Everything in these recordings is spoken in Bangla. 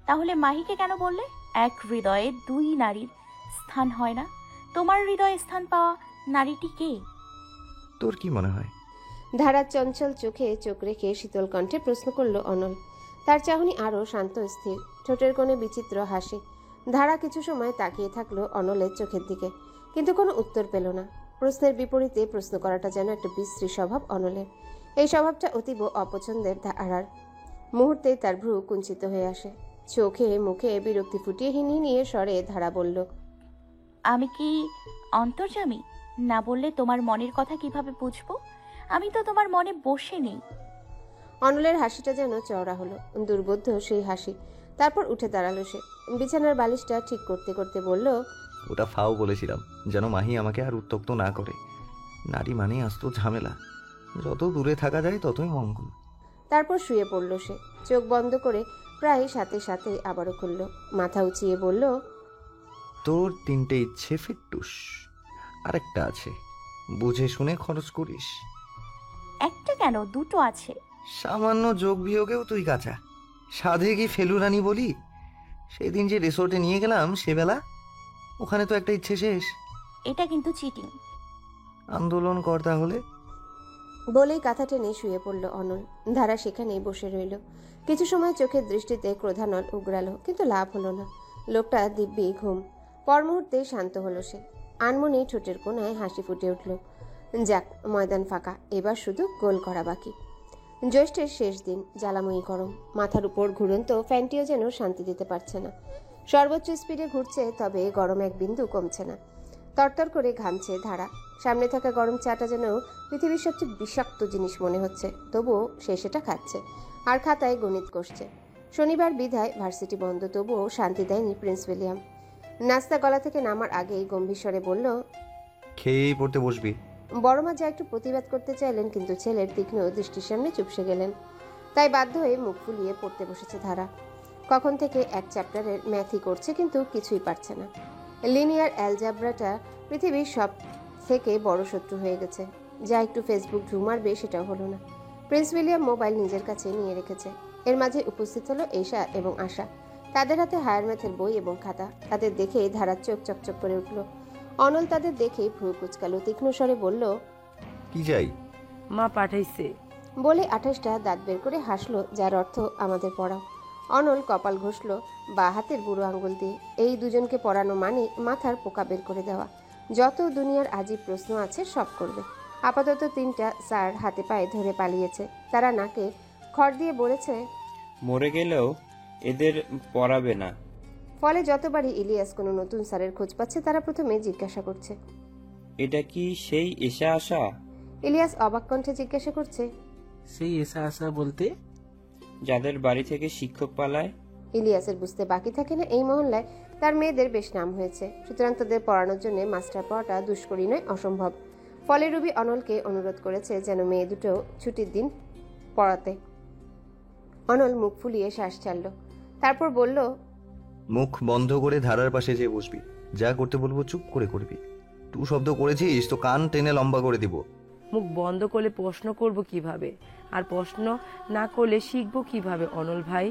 তাহলে মাহিকে কেন বললে? এক হৃদয়ে দুই নারীর স্থান হয় না? তোমার হৃদয়ে স্থান পাওয়া নারীটি কে? তোর কি মনে হয়? ধারার চঞ্চল চোখে চোখ রেখে শীতল কণ্ঠে প্রশ্ন করল অনল। তার চাহনি আরও শান্ত স্থির, ঠোঁটের কোণে বিচিত্র হাসি। ধারা কিছু সময় তাকিয়ে থাকলো অনলের চোখের দিকে, কিন্তু কোনো উত্তর পেল না। প্রশ্নের বিপরীতে প্রশ্ন করাটা যেন একটা বিশ্রী স্বভাব অনলের। এই স্বভাবটা অতীব অপছন্দের ধারার। মুহূর্তে তার ভ্রু কুঞ্চিত হয়ে আসে। চোখে মুখে বিরক্তি ফুটিয়ে হিনহিনিয়ে স্বরে ধারা বলল, আমি কি অন্তর্যামী? না বললে তোমার মনের কথা কিভাবে বুঝবো? আমি তো তোমার মনে বসে নেই। অনলের হাসিটা যেন চওড়া হলো, দুর্বোধ্য সেই হাসি। তারপর উঠে দাঁড়ালো সে। বিছানার বালিশটা ঠিক করতে করতে বলল, ওটা ফাও বলেছিলাম, যেন মাহি আমাকে আর উত্ত্যক্ত না করে। নারী মানেই আস্ত ঝামেলা, যত দূরে থাকা যায় ততই মঙ্গল। তারপর শুয়ে পড়ল সে, চোখ বন্ধ করে প্রায় সাথে সাথে আবারও খুলল। মাথা উঁচিয়ে বলল, তোর 3টে ইচ্ছে ফিট্টুস, আরেকটা আছে, বুঝে শুনে খরচ করিস। একটা কেন, দুটো আছে। সামান্য যোগ বিয়োগেও তুই কাঁচা। সাধে কি ফেলুরানি বলি? সেদিন যে রিসোর্টে নিয়ে গেলাম সেবেলা, ওখানে তো একটা ইচ্ছে শেষ। এটা কিন্তু চিটিং। আন্দোলন কর তাহলে। বলেই কাঁথা টেনে শুয়ে পড়ল অনল। ধারা সেখানেই বসে রইল। কিছু সময় চোখের দৃষ্টিতে ক্রোধানল উগরালো, কিন্তু লাভ হলো না। লোকটা দিব্যি ঘুম। পর মুহূর্তে শান্ত হলো সে। আনমনি ঠোঁটের কোণায় হাসি ফুটে উঠল। যাক, ময়দান ফাঁকা, এবার শুধু গোল করা বাকি। জ্যৈষ্ঠের শেষ দিন, জ্বালাময়ী গরম। মাথার উপর ঘুরন্ত ফ্যানটিও যেন শান্তি দিতে পারছে না। সর্বোচ্চ স্পিডে ঘুরছে, তবে গরম এক বিন্দু কমছে না। তরতর করে ঘামছে ধারা। সামনে থাকা গরম চাটা যেন পৃথিবীর সবচেয়ে বিষাক্ত জিনিস মনে হচ্ছে, তবুও সে সেটা খাচ্ছে আর খাতায় গণিত কষছে। শনিবার বিধায় ভার্সিটি বন্ধ, তবুও শান্তি দেয়নি প্রিন্স উইলিয়াম। নাস্তা গলা থেকে নামার আগেই গম্ভীর স্বরে বলল, খেয়েই পড়তে বসবি। বড় মা যা একটু প্রতিবাদ করতে চাইলেন, কিন্তু ছেলের তীক্ষ্ণ দৃষ্টির সামনে চুপসে গেলেন। তাই বাধ্য হয়ে মুখ ফুলিয়ে পড়তে বসেছে ধারা। কখন থেকে এক চ্যাপ্টারের ম্যাথই করছে, কিন্তু কিছুই পারছে না। লিনিয়ার অ্যালজাব্রাটা পৃথিবীর সব থেকে বড় শত্রু হয়ে গেছে। যা একটু ফেসবুক ঢু মারবে সেটাও হলো না। প্রিন্স উইলিয়াম মোবাইল নিজের কাছে নিয়ে রেখেছে। এর মাঝে উপস্থিত হলো এশা এবং আশা। তাদের হাতে হায়ার ম্যাথের বই এবং খাতা। তাদের দেখে ধারার চোখ চকচক করে উঠল। অনল তাদের দেখে ভ্রু কুচকালো, তীক্ষ্ণ স্বরে বলল, কি যাই? মা পাঠাইছে। বলে 28টা দাঁত বের করে হাসলো, যার অর্থ আমাদের পড়াও। অনল কপাল ঘষল বা হাতের বুড়ো আঙ্গুল দিয়ে। এই দুজনকে পড়ানো মানে মাথার পোকা বের করে দেওয়া। যত দুনিয়ার আজীব প্রশ্ন আছে সব করবে। আপাতত 3টা স্যার হাতে পায়ে ধরে পালিয়েছে। তারা নাকে খড় দিয়ে বলেছে, মরে গেলেও এদের পড়াবে না। ফলে যতবারই ইলিয়াস কোনো নতুন স্যারের খোঁজ পাচ্ছে, তারা প্রথমে জিজ্ঞাসা করছে, এটা কি সেই এশা আসা? ইলিয়াস অবাক কণ্ঠে জিজ্ঞাসা করছে, সেই এসা আসা বলতে? যাদের বাড়ি থেকে শিক্ষক পালায়। ইলিয়াসের বুঝতে বাকি থাকে না এই মহল্লায় তার মেয়েদের বেশ নাম হয়েছে, সুতরাং তাদের পড়ানোর জন্য মাস্টার পাওয়াটা দুষ্করই নয়, অসম্ভব। ফলে রুবি অনলকে অনুরোধ করেছে যেন মেয়ে দুটো ছুটির দিন পড়াতে। অনল মুখ ফুলিয়ে শ্বাস ছাড়ল, তারপর বলল, মুখ বন্ধ করে ধারার পাশে যেয়ে বসবি। যা করতে বলবো চুপ করে করবি। টু শব্দ করেছিস তো কান টেনে লম্বা করে দিব। মুখ বন্ধ করলে প্রশ্ন করব কিভাবে? আর প্রশ্ন না করলে শিখবো কিভাবে? অনল ভাই,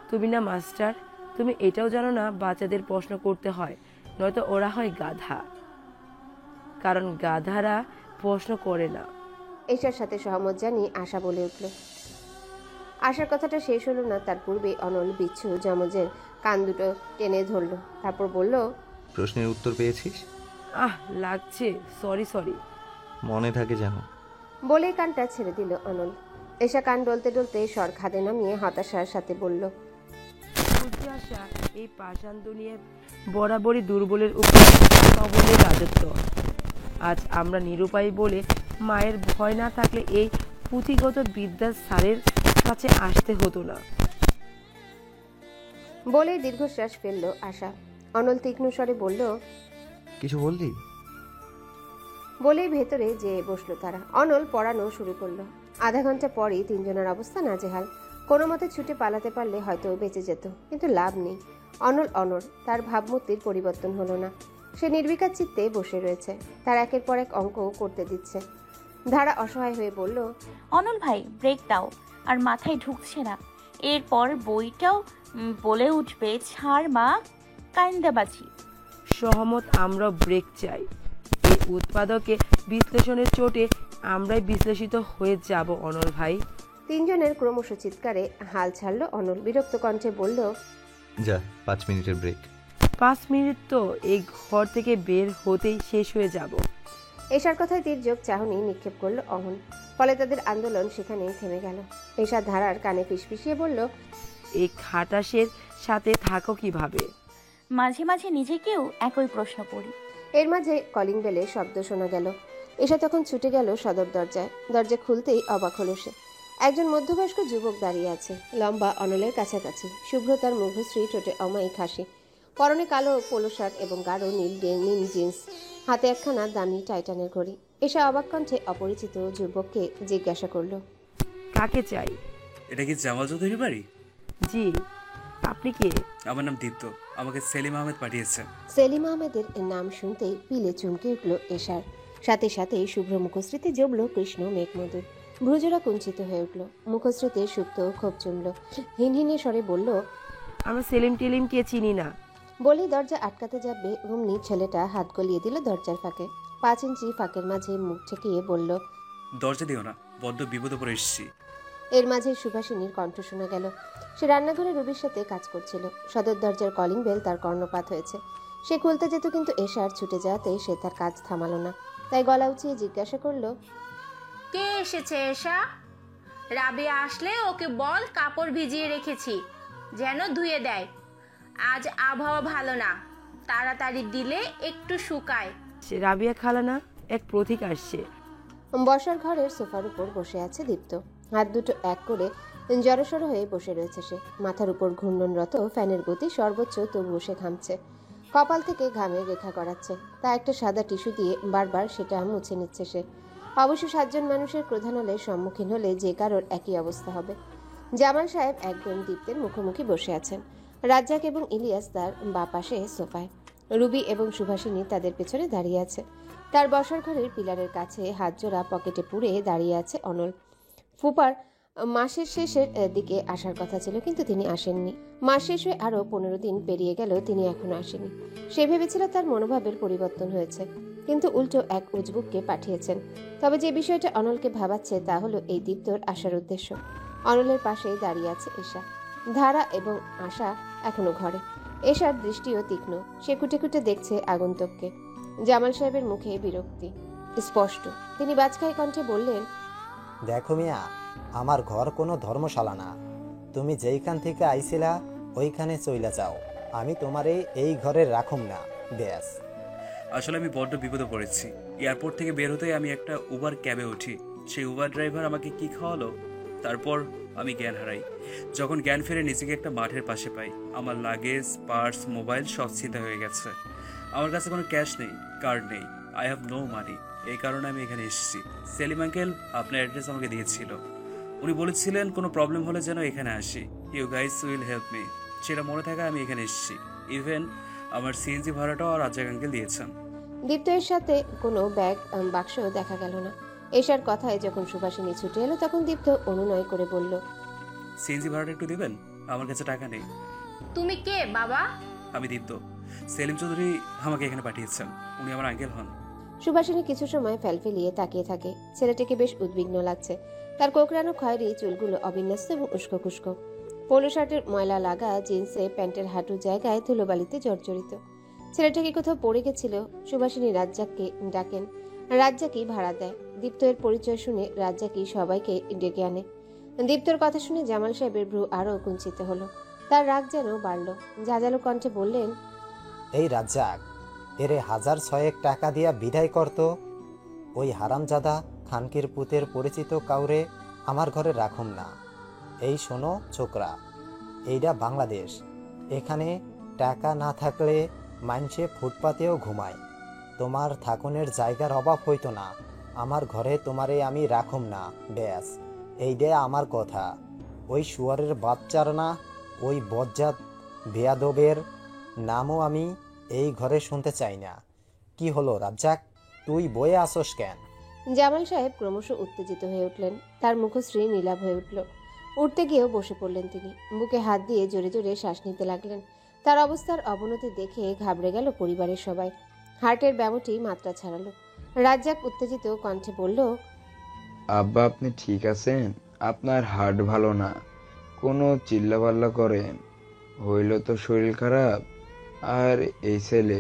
তুমি না মাস্টার, তুমি এটাও জানো না বাচ্চাদের প্রশ্ন করতে হয়, নয়তো ওরা হয় গাধা। কারণ গাধারা প্রশ্ন করে না। এটার সাথে সহমত জানিয়ে আশা বলে উঠল। আশার কথাটা শেষ হলো না, তার পূর্বে অনল বিচ্ছু যমজের কান দুটো টেনে ধরল। তারপর বলল, প্রশ্নের উত্তর পেয়েছিস? আহ লাগছে, সরি সরি। মনে থাকে যেন। বলেই কানটা ছেড়ে দিল অনল। এসা কান ডলতে ডলতে স্বর খাদে নামিয়ে হতাশার সাথে বলল, বুঝতে আসা এই পাষাণ দুনিয়ায় বরাবরই দুর্বলের উপর সবলের রাজত্ব। আজ আমরা নিরুপায় বলে মায়ের ভয় না থাকলে এই পুঁথিগত বিদ্যার স্যারের কাছে আসতে হতো না। বলেই দীর্ঘশ্বাস ফেলল আশা। অনল তীক্ষ্ণ স্বরে বলল, কিছু বললি? বলেই ভেতরে যেয়ে বসলো তারা। অনল পড়ানো শুরু করলো। আধা ঘন্টা পরই তিনজনের অবস্থা নাজেহাল। কোনো মতে ছুটে পালাতে পারলে হয়তো বেঁচে যেত, কিন্তু লাভ নেই। অনল অনর, তার ভাবমূর্তির পরিবর্তন হলো না। সে নির্বিকার চিত্তে বসে রয়েছে। তার একের পর এক অঙ্ক করতে দিচ্ছে। ধারা অসহায় হয়ে বলল, অনল ভাই, ব্রেক দাও, আর মাথায় ঢুকছে না। এরপর বইটাও বলে উঠবে, ছাড় মা, কাইন্দাবাজি। সহমত, আমরা ব্রেক চাই। এই উৎপাদকে বিশ্লেষণের চোটে আমরাই বিশ্লেষিত হয়ে যাব অনল ভাই। তিনজনের ক্রমশ চিৎকারে হাল ছাড়ল অনল। বিরক্ত কণ্ঠে বলল, যা 5 মিনিটের ব্রেক। 5 মিনিট তো এই ঘর থেকে বের হতেই শেষ হয়ে যাব। এশার কথায় তীর্যক চাহনি নিক্ষেপ করলো অহন। ফলে তাদের আন্দোলন সেখানেই থেমে গেল। এশা ধারার কানে ফিসফিসিয়ে বলল, এই খাটাসের সাথে থাকো কিভাবে? মাঝে মাঝে নিজেকেও একই প্রশ্ন করি। এর মাঝে কলিং বেলে শব্দ শোনা গেল। এশা তখন ছুটে গেল সদর দরজায়। দরজা খুলতেই অবাক হলো সে। একজন মধ্যবয়স্ক যুবক দাঁড়িয়ে আছে, লম্বা, অনলের কাছাকাছি। শুভ্রতার মুখশ্রী, ঠোঁটে অমায়িক হাসি। পরনে কালো পোলো শার্ট এবং গাঢ় নীল ডেনিম জিন্স, হাতে একখানা দামি টাইটানের ঘড়ি। এশা অবাক কণ্ঠে অপরিচিত যুবককে জিজ্ঞাসা করল, কাকে চাই? এটা কি জামাল চৌধুরী বাড়ি? জি, আপনি কে? আমার নাম দীপ্ত, আমাকে সেলিম আহমেদ পাঠিয়েছে। সেলিম আহমেদের নাম শুনতেই পিলে চমকে উঠল এশার। সাথে সাথেই শুভ্র মুখশ্রীতে জমল কৃষ্ণ মেঘমধুর। ভ্রুজোড়া কুঞ্চিত হয়ে উঠল, মুখশ্রীতে সুপ্ত ক্ষোভ জমল। হিনহিনে স্বরে বলল, আমরা সেলিম টেলিমকে চিনি না। বলেই দরজা আটকাতে যাবে অমনি ছেলেটা হাত গলিয়ে দিল দরজার ফাঁকে। 5 ইঞ্চি ফাঁকের মাঝে মুখ ঠেকিয়ে বলল, দরজা দিও না, বড্ড বিপদে পড়ে এসেছি। এর মাঝে সুভাষিনীর কণ্ঠ শোনা গেল। সে রান্নাঘরে রুবির সাথে কাজ করছিল। সদর দরজার কলিং বেল তার কর্ণপাত হয়েছে। সে খুলতে যেত, কিন্তু এশার ছুটে যাওয়াতে সে তার কাজ থামালো না। তাই গলা উঁচিয়ে জিজ্ঞাসা করলো, কে এসেছে এসা? রাবিয়া আসলে ওকে বল কাপড় ভিজিয়ে রেখেছি যেন ধুয়ে দেয়। আজ আবহাওয়া ভালো না, তাড়াতাড়ি দিলে একটু শুকায়। সে রাবিয়া খালা না, এক প্রতীক আসছে। বসার ঘরের সোফার উপর বসে আছে দীপ্ত। হাত দুটো এক করে জড়সড় হয়ে বসে রয়েছে সে। মাথার উপর ঘূর্ণনরত ফ্যানের গতি সর্বোচ্চ, তবুও সে ঘামছে। কপাল থেকে ঘামের রেখা করাচ্ছে। তা একটা সাদা টিস্যু দিয়ে বারবার সেটা মুছে নিচ্ছে সে। অবশ্য 7 জন মানুষের ক্রোধানলের সম্মুখীন হলে যে কারোর একই অবস্থা হবে। জামাল সাহেব একদম দীপ্তের মুখোমুখি বসে আছেন। রাজ্জাক এবং ইলিয়াস তার বাঁ পাশে সোফায়। রুবি এবং সুভাষিনী তাদের পেছনে দাঁড়িয়ে আছে। তার বসার ঘরের পিলারের কাছে হাত জোড়া পকেটে পুরে দাঁড়িয়ে আছে অনল। ফুপার মাসের শেষের দিকে আসার কথা ছিল, কিন্তু তিনি আসেননি। মাস শেষ হয়ে আরো 15 দিন পেরিয়ে গেল, তিনি এখনো আসেনি। সে ভেবেছিল তার মনোভাবের পরিবর্তন হয়েছে, কিন্তু উল্টো এক উজবুককে পাঠিয়েছেন। তবে যে বিষয়টা অনলকে ভাবাচ্ছে তা হলো এই দীপ্তর আসার উদ্দেশ্য। অনলের পাশেই দাঁড়িয়ে আছে এশা। ধারা এবং আশা এখনো ঘরে। এশার দৃষ্টিও তীক্ষ্ণ, সে কুটে কুটে দেখছে আগন্তুককে। জামাল সাহেবের মুখে বিরক্তি স্পষ্ট। তিনি বাজখাই কণ্ঠে বললেন, দেখো মিয়া, আমার ঘর কোনো ধর্মশালা না। তুমি যেইখান থেকে আইছিলা ওইখানে চইলা যাও। আমি তোমারে এই ঘরে রাখুম না, ব্যাস। আসলে আমি বড্ড বিপদে পড়েছি। এয়ারপোর্ট থেকে বের হতেই আমি একটা উবার ক্যাবে উঠি। সেই উবার ড্রাইভার আমাকে কি খাওয়ালো, তারপর আমি জ্ঞান হারাই। যখন জ্ঞান ফিরে নিজেকে একটা মাঠের পাশে পাই। আমার লাগেজ, পার্স, মোবাইল সব ছিনতাই হয়ে গেছে। আমার কাছে কোনো ক্যাশ নেই, কার্ড নেই। I have no money. এই কারণে আমি এখানে এসেছি। সেলিম আঙ্কেল আপনার অ্যাড্রেস আমাকে দিয়েছিল। উনি বলেছিলেন কোনো প্রবলেম হলে যেন এখানে আসি। You guys will help me. সেটা মনে থাকা আমি এখানে এসেছি। ইভেন আমার সিএনজি ভাড়াটাও রাজ্জাক আঙ্কেল দিয়েছেন। দীপ্তের সাথে কোনো ব্যাগ বাক্স দেখা গেল না। এশার কথায় যখন সুভাষিনী ছুটে এলো, তখন দীপ্ত অনুনয় করে বলল, সিএনজি ভাড়াটা একটু দেবেন, আমার কাছে টাকা নেই। তুমি কে বাবা? আমি দীপ্ত। সেলিম চৌধুরী আমাকে এখানে পাঠিয়েছেন। উনি আমার আঙ্কেল হন। সুভাষিনী কিছু সময় ফেলফেলিয়ে তাকিয়ে থাকে। ছেলেটিকে বেশ উদ্বিগ্ন লাগছে। তার কোকড়ানো খয়েরি চুলগুলো অবিন্যস্ত এবং উস্কো খুস্কো। পোলো শার্টের ময়লা লাগা জিন্সে প্যান্টের হাঁটু জায়গায় ধুলোবালিতে জর্জরিত। ছেলেটাকে কোথাও পড়ে গেছিল। সুভাষিনী রাজ্জাককে ডাকেন। রাজ্জাকই ভাড়া দেয়। দীপ্ত এর পরিচয় শুনে রাজ্জাকই সবাইকে ডেকে আনে। দীপ্তর কথা শুনে জামাল সাহেবের ভ্রু আরো কুঞ্চিত হলো। তার রাগ যেন বাড়ল। ঝাঁঝালো কণ্ঠে বললেন, এই রাজ্জাক, এরে 1006 টাকা দিয়া বিদায় করতো। ওই হারামজাদা খানকির পুতের পরিচিত কাউরে আমার ঘরে রাখুম না। এই শোনো ছোকরা, এইটা বাংলাদেশ। এখানে টাকা না থাকলে মানুষে ফুটপাতেও ঘুমায়। তোমার থাকনের জায়গার অভাব হইতো না। আমার ঘরে তোমারে আমি রাখুম না, ব্যাস। এইটা আমার কথা। ওই শুয়ারের বাচ্চার না, ওই বজ্জাত বেয়াদবের নামও আমি এই ঘরে শুনতে চাই না। কি হলো রাজ্জাক, তুই বয়ে আসোস কেন? জামাল সাহেব ক্রমশ উত্তেজিত হয়ে উঠলেন। তার মুখশ্রী নীলাভ হয়ে উঠল। উঠতে গিয়েও বসে পড়লেন তিনি। বুকে হাত দিয়ে জোরে জোরে শ্বাস নিতে লাগলেন। তার অবস্থার অবনতি দেখে ঘাবড়ে গেল পরিবারের সবাই। হার্টের ব্যামোটি মাত্রা ছাড়ালো। রাজ্জাক উত্তেজিত কণ্ঠে বলল, আব্বা আপনি ঠিক আছেন? আপনার হার্ট ভালো না, কোনো চিল্লাপাল্লা করেন, হইল তো শরীর খারাপ। আর এই ছেলে,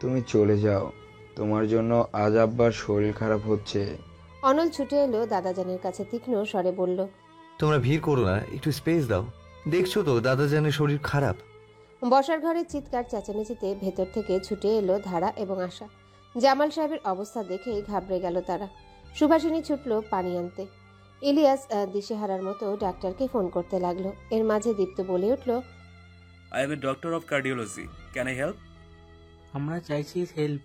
তুমি চলে যাও, তোমার জন্য আজ আব্বার শরীর খারাপ হচ্ছে। অনল ছুটে এলো দাদাজানের কাছে, তীক্ষ্ণ স্বরে বলল, তোমরা ভিড় করো না, একটু স্পেস দাও। দেখছো তো দাদাজানের শরীর খারাপ। বসার ঘরের চিৎকার চেঁচামেচিতে ভেতর থেকে ছুটে এলো ধারা এবং আশা। জামাল সাহেবের অবস্থা দেখে ঘাবড়ে গেল তারা। সুভাষিনী ছুটল পানি আনতে। ইলিয়াস দিশেহারার মতো ডাক্তারকে ফোন করতে লাগলো। এর মাঝে দীপ্ত বলে উঠল, I M a doctor of cardiology, can I help? আমরা চাইছি হেল্প।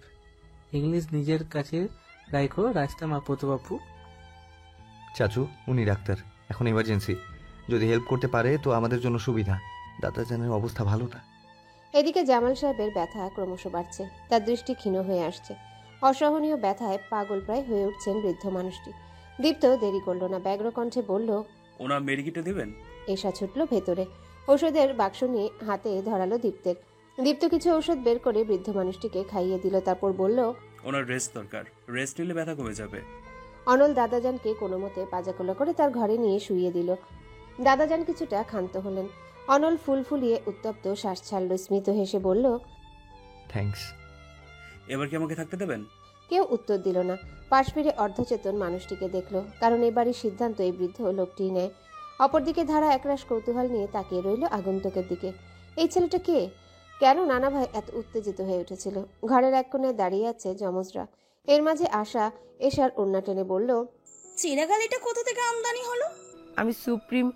ইংলিশ নিজের কাছে রাখো রাস্তা মাপতো বাপু। চাচু, উনি ডাক্তার, এখন এমার্জেন্সি। যদি হেল্প করতে পারে তো আমাদের জন্য সুবিধা। দাদাজানের অবস্থা ভালো না। এদিকে জামাল সাহেবের ব্যথা ক্রমশ বাড়ছে। তার দৃষ্টি ক্ষীণ হয়ে আসছে। অসহনীয় ব্যথায় পাগল প্রায় হয়ে উঠছেন বৃদ্ধ মানুষটি। দীপ্ত দেরি করলো না, ব্যগ্র কণ্ঠে বলল, ওনার মেডিকেটে দিবেন? এসা ছুটল ভেতরে। ঔষধের বাক্স নিয়ে হাতে ধরালো দীপ্তের। দীপ্ত কিছু ঔষধ বের করে বৃদ্ধ মানুষটিকে খাইয়ে দিল, তারপর বলল, ওনার রেস্ট দরকার, রেস্ট নিলে ব্যথা কমে যাবে। অনল দাদাজানকে কোনো মতে পাজাকোলা করে তার ঘরে নিয়ে শুইয়ে দিল। দাদাজান কিছুটা ক্ষান্ত হলেন। অনল ফুল ফুলিয়ে উত্তপ্ত শ্বাস ছাড়ল, স্মিত হেসে বলল, থ্যাঙ্কস। এবার কি আমাকে থাকতে দেবেন? কেউ উত্তর দিল না। পাশ ফিরে অর্ধচেতন মানুষটিকে দেখল, কারণ এবারই সিদ্ধান্ত এই বৃদ্ধ লোকটি নেয়। অপরদিকে ধারা একরাশ কৌতূহল নিয়ে তাকিয়ে রইল আগন্তুকের দিকে। এই ছেলেটা কে? কেন নানা ভাই এত উত্তেজিত হয়ে উঠেছিল? ঘরের এক কোণে দাঁড়িয়ে আছে যমজরা। এর মাঝে আশা এশার ওড়না টেনে বলল, চিরাগালিটা কোথা থেকে আমদানি হলো? আমি সুপ্রিম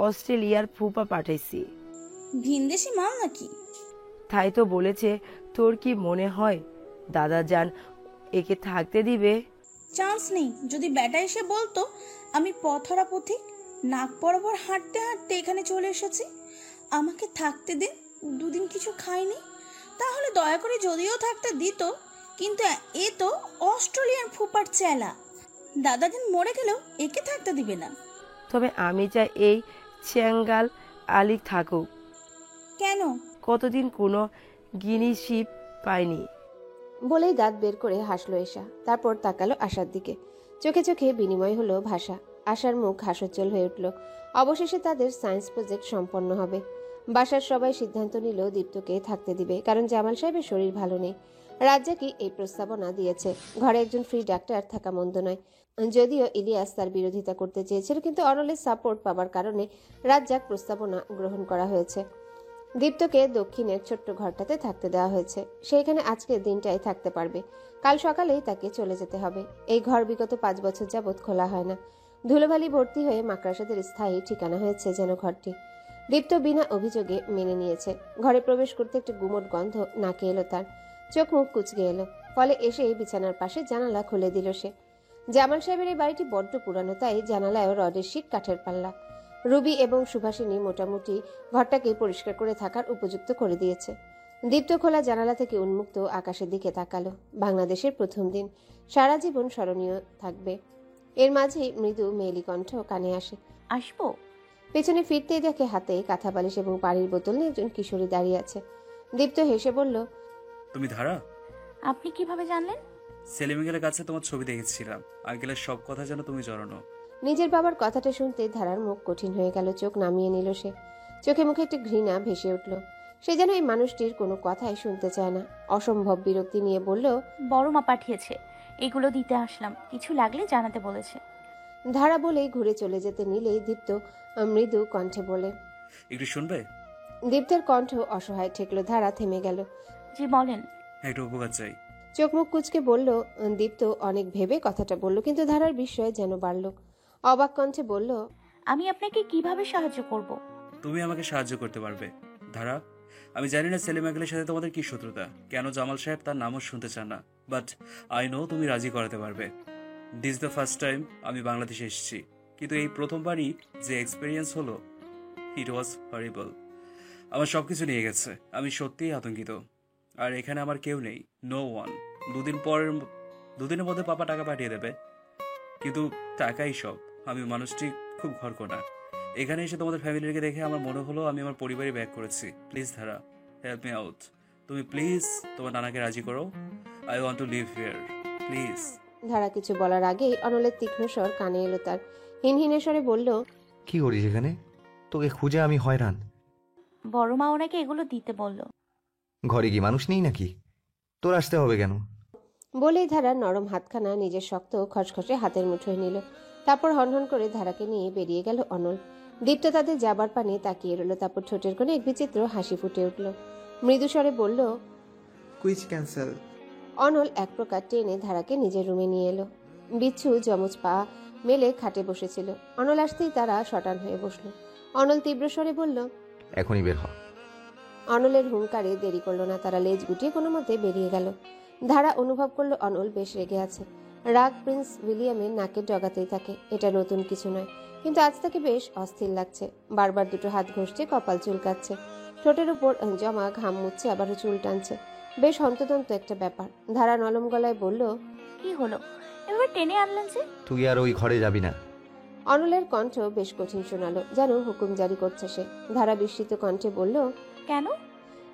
অস্ট্রেলিয়ার ফুপা পাঠাইছি। ভিনদেশি মাল নাকি? তাই তো বলেছে। তোর কি মনে হয় দাদাজান একে থাকতে দিবে? চান্স নেই। যদি বেটা এসে বলতো আমি পথহারা পথিক, নাক বরাবর হাঁটতে হাঁটতে এখানে চলে এসেছি, আমাকে থাকতে দিন, দুদিন কিছু খাইনি, তাহলে দয়া করে যদিও থাকতে দিত। কিন্তু এ তো অস্ট্রেলিয়ান ফুপার চেলা, দাদাজান মরে গেলেও একে থাকতে দিবে না। তবে আমি চাই এই চ্যাঙ্গাল আলী থাকুক। কেন? কতদিন কোনো গিনি শিপ পাইনি। বলেই দাঁত বের করে হাসলো এশা। তারপর তাকালো আশার দিকে। চোখে চোখে বিনিময় হলো ভাষা। আশার মুখ হাস্যোজ্জ্বল হয়ে উঠল। অবশেষে তাদের সায়েন্স প্রজেক্ট সম্পন্ন হবে। বাসার সবাই সিদ্ধান্ত নিল দীপ্তকে থাকতে দিবে, কারণ জামাল সাহেবের শরীর ভালো নেই। রাজ্জাকই এই প্রস্তাবনা দিয়েছে। ঘরে একজন ফ্রি ডাক্তার থাকা মন্দ নয়। যদিও ইলিয়াস তার বিরোধিতা করতে চেয়েছিল, কিন্তু অনলের সাপোর্ট পাবার কারণে রাজ্জাক প্রস্তাবনা গ্রহণ করা হয়েছে। দীপ্তকে দক্ষিণের ছোট্ট ঘরটাতে থাকতে দেওয়া হয়েছে। সেইখানে আজকের দিনটাই থাকতে পারবে। কাল সকালেই তাকে চলে যেতে হবে। এই ঘর বিগত 5 বছর যাবৎ খোলা হয় না। ধুলোবালি ভর্তি হয়ে মাকড়াসাদের স্থায়ী ঠিকানা হয়েছে যেন ঘরটি। দীপ্ত বিনা অভিযোগে মেনে নিয়েছে। ঘরে প্রবেশ করতে একটা গুমোট গন্ধ নাকে এলো তার। চোখ মুখ কুচকে এলো। ফলে এসেই বিছানার পাশে জানালা খুলে দিল সে। জামাল সাহেবের এই বাড়িটি বড্ড পুরানো, তাই জানালায়ও রডের শিক, কাঠের পাল্লা। রুবি এবং সুভাষিনী মোটামুটি ঘরটাকে পরিষ্কার করে থাকার উপযুক্ত করে দিয়েছে। দীপ্ত খোলা জানালা থেকে উন্মুক্ত আকাশের দিকে তাকালো। বাংলাদেশের প্রথম দিন, সারা জীবন স্মরণীয় থাকবে। এর মাঝেই মৃদু মেয়েলি কণ্ঠ কানে আসে, আসবো? পেছনে ফিরতেই দেখে হাতে কাঁথা বালিশ এবং পানির বোতল নিয়ে একজন কিশোরী দাঁড়িয়ে আছে। দীপ্ত হেসে বলল, তুমি ধারা? আপনি কিভাবে জানলেন? সেলিম আঙ্কেলের কাছে তোমার ছবি দেখেছিলাম। আঙ্কেলের সব কথা যেন তুমি জানো। নিজের বাবার কথাটা শুনতে ধারার মুখ কঠিন হয়ে গেল। চোখ নামিয়ে নিল সে। চোখে মুখে একটা ঘৃণা ভেসে উঠল। সে যেন এই মানুষটির কোনো কথাই শুনতে চায় না। অসম্ভব বিরক্তি নিয়ে বলল, বড় মা পাঠিয়েছে, এগুলো দিতে আসলাম, কিছু লাগলে জানাতে বলেছে। ধারা বলেই ঘুরে চলে যেতে নিলেই দীপ্ত মৃদু কণ্ঠে বলে, একটু শুনবে? দীপ্তের কণ্ঠ অসহায় ঠেকলো। ধারা থেমে গেল। জি বলেন। একটু উপকার চাই। চোখ মুখ কুচকে বলল। দীপ্ত অনেক ভেবে কথাটা বলল, কিন্তু ধারার বিস্ময় যেন বাড়ল। অবাক কণ্ঠে বলল, আমি আপনাকে কিভাবে সাহায্য করব? তুমি আমাকে সাহায্য করতে পারবে ধারা। আমি জানি না সেলিম আঙ্কেলের সাথে তোমাদের কি শত্রুতা, কেন জামাল সাহেব তার নামও শুনতে চান না, বাট আই নো তুমি রাজি করাতে পারবে। দিস দ্য ফার্স্ট টাইম আমি বাংলাদেশে এসেছি, কিন্তু এই প্রথমবারই যে এক্সপিরিয়েন্স হলো, ইট ওয়াজ হরিবল। আমার সবকিছু নিয়ে গেছে, আমি সত্যিই আতঙ্কিত। আর এখানে আমার কেউ নেই, নো ওয়ান। দুদিনের মধ্যে পাপা টাকা পাঠিয়ে দেবে, কিন্তু টাকাই সব। আমি মানুষটি খুব ঘরকোনা, এখানে এসে তোমাদের ফ্যামিলিকে দেখে আমার মনে হলো আমি আমার পরিবারে ব্যাক করেছি। প্লিজ ধারা, হেল্প মি আউট। তুমি প্লিজ তোমার নানাকে রাজি করো। I want to live here, please. ধারা কিছু বলার আগেই অনলের তীক্ষ্ণ স্বর কানে এলো তার। হিনহিনে স্বরে বলল, কি করিস এখানে? তোকে খুঁজে আমি হয়রান। বড় মা ওনাকে এগুলো দিতে বলল। ঘরে কি মানুষ নেই নাকি? তোর আসতে হবে কেন? বলেই ধারা নরম হাতখানা নিজের শক্ত খসখসে হাতের মুঠোয় নিল। তারপর হনহন করে ধারাকে নিয়ে বেরিয়ে গেল অনল। দীপ্ত তাদের যাবার পানে তাকিয়ে রইল। তারপর ঠোঁটের কোণে এক বিচিত্র হাসি ফুটে উঠল। মৃদু স্বরে বলল, কুইজ ক্যান্সেল। অনল এক প্রকার টেনে ধারাকে নিজের রুমে নিয়ে এলো। বিচ্ছু যমজ পা মেলে খাটে বসেছিল। অনল আসতেই তারা শটান হয়ে বসলো। অনল তীব্র স্বরে বলল, এখনই বের হ। অনলের হুঙ্কারে দেরি করলো না। তারা লেজ গুটিয়ে কোনো মতে বেরিয়ে গেল। ধারা অনুভব করলো অনল বেশ রেগে আছে। রাগ প্রিন্স উইলিয়ামের নাকের ডগাতেই থাকে, এটা নতুন কিছু নয়। কিন্তু আজ তাকে বেশ অস্থির লাগছে। বারবার দুটো হাত ঘষছে, কপাল চুলকাচ্ছে, ঠোঁটের উপর জমা ঘাম মুছছে, আবারও চুল টানছে। বেশ হন্তদন্ত একটা ব্যাপার। ধারা নরম গলায় বলল, কি হলো এবার টেনে আনলেন যে? তুই আর ওই ঘরে যাবি না। অনলের কণ্ঠ বেশ কঠিন শোনালো, যেন হুকুম জারি করছে সে। ধারা বিস্মিত কণ্ঠে বলল, কেন?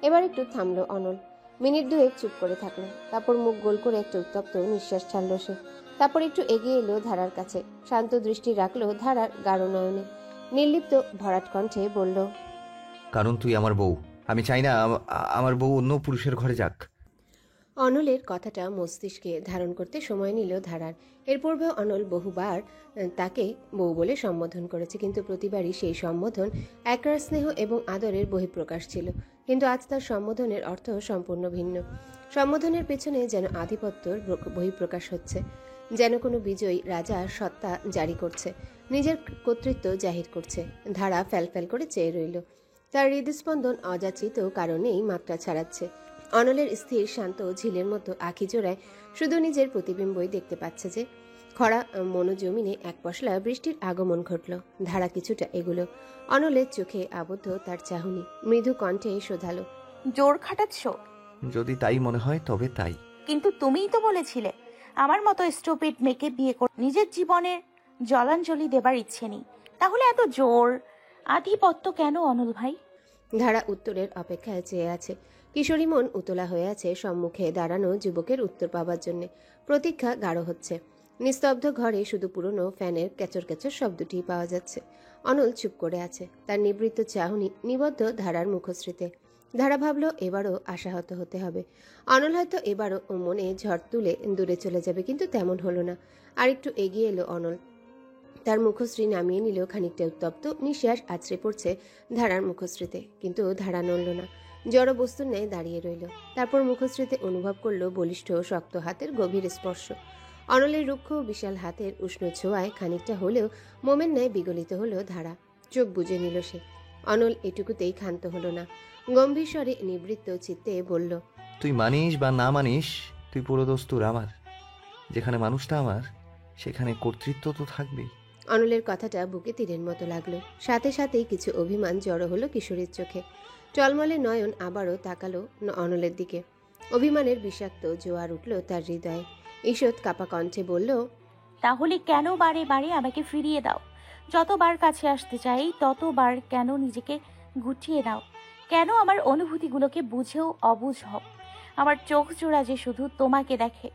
এবার একটু থামলো অনল। মিনিট দুয়েক চুপ করে থাকলো। তারপর মুখ গোল করে একটা উত্তপ্ত নিঃশ্বাস ছাড়লো সে। তারপর একটু এগিয়ে এলো ধারার কাছে, শান্ত দৃষ্টি রাখলো ধারার গাঢ় নয়নে। নির্লিপ্ত ভরাট কণ্ঠে বলল, কারণ তুই আমার বউ। আমি চাই না আমার বউ অন্য পুরুষের ঘরে যাক। অনলের কথাটা মস্তিষ্কে ধারণ করতে সময় নিল ধারার। এর পূর্বেও অনল বহুবার তাকে বউ বলে সম্বোধন করেছে, কিন্তু প্রতিবারই সেই সম্বোধন একরার স্নেহ এবং আদরের বহিঃপ্রকাশ ছিল। কিন্তু আজ তার সম্বোধনের অর্থ সম্পূর্ণ ভিন্ন। সম্বোধনের পেছনে যেন আধিপত্যর বহিঃপ্রকাশ হচ্ছে, যেন কোনো বিজয়ী রাজা সত্তা জারি করছে, নিজের কর্তৃত্ব জাহির করছে। ধারা ফ্যালফ্যাল করে চেয়ে রইল। তার হৃদস্পন্দন অযাচিত কারণেই মাত্রা ছাড়াচ্ছে। অনলের স্থির শান্ত ঝিলের মতো আঁখি জোড়ায় শুধু নিজের প্রতিবিম্বই দেখতে পাচ্ছে যে। খরা মনোজমিনে এক পশলা বৃষ্টির আগমন ঘটল। ধারা কিছুটা এগুলো। অনলের চোখে আবদ্ধ তার চাহনি। মৃদু কণ্ঠে শোধালো, জোর খাটাচ্ছ? যদি তাই মনে হয় তবে তাই। কিন্তু তুমিই তো বলেছিলে আমার মতো স্টুপিড মেয়েকে বিয়ে করে নিজের জীবনের জলাঞ্জলি দেবার ইচ্ছে নেই। তাহলে এত জোর আধিপত্য কেন অনল ভাই? ধারা উত্তরের অপেক্ষায় চেয়ে আছে। কিশোরী মন উতলা হয়ে আছে সম্মুখে দাঁড়ানো যুবকের উত্তর পাবার জন্য। প্রতীক্ষা গাঢ় হচ্ছে। নিস্তব্ধ ঘরে শুধু পুরনো ফ্যানের ক্যাচর ক্যাচর শব্দটি পাওয়া যাচ্ছে। অনল চুপ করে আছে, তার নিবৃত্ত চাহনি নিবদ্ধ ধারার মুখশ্রীতে। ধারা ভাবল এবারও আশাহত হতে হবে। অনল হয়তো এবারও মনে ঝড় তুলে দূরে চলে যাবে, কিন্তু তেমন হলো না। আরেকটু এগিয়ে এলো অনল। তার মুখশ্রী নামিয়ে নিল। খানিকটা উত্তপ্ত নিঃশ্বাস আছড়ে পড়ছে ধারার মুখশ্রীতে, কিন্তু ধারা নড়ল না, জড় বস্তুর ন্যায় দাঁড়িয়ে রইল। তারপর মুখশ্রীতে অনুভব করলো বলিষ্ঠ শক্ত হাতের গভীর স্পর্শ। অনলের রুক্ষ বিশাল হাতের উষ্ণ ছোঁয়ায় খানিকটা হলেও মোমের ন্যায় বিগলিত হলো ধারা। চোখ বুজে নিল সে। অনল এটুকুতেই ক্ষান্ত হলো না। গম্ভীর স্বরে নিবৃত্ত চিত্তে বলল, তুই মানিস বা না মানিস, তুই পুরো দস্তুর আমার। যেখানে মানুষটা আমার, সেখানে কর্তৃত্ব তো থাকবেই। অনলের কথাটা বুকে তীরের মতো লাগলো। সাথে সাথেই কিছু অভিমান জড়ো হলো কিশোরীর চোখে। টলমলে নয়ন আবারও তাকালো অনলের দিকে। অভিমানের বিষাক্ত জোয়ার উঠল তার হৃদয়ে। ঈষৎ কাপা কণ্ঠে বলল, তাহলে কেন বারে বারে আমাকে ফিরিয়ে দাও? যতবার কাছে আসতে চাই ততবার কেন নিজেকে গুটিয়ে দাও? কেন আমার অনুভূতিগুলোকে বুঝেও অবুঝ হও? আমার চোখ জোড়া যে শুধু তোমাকে দেখে,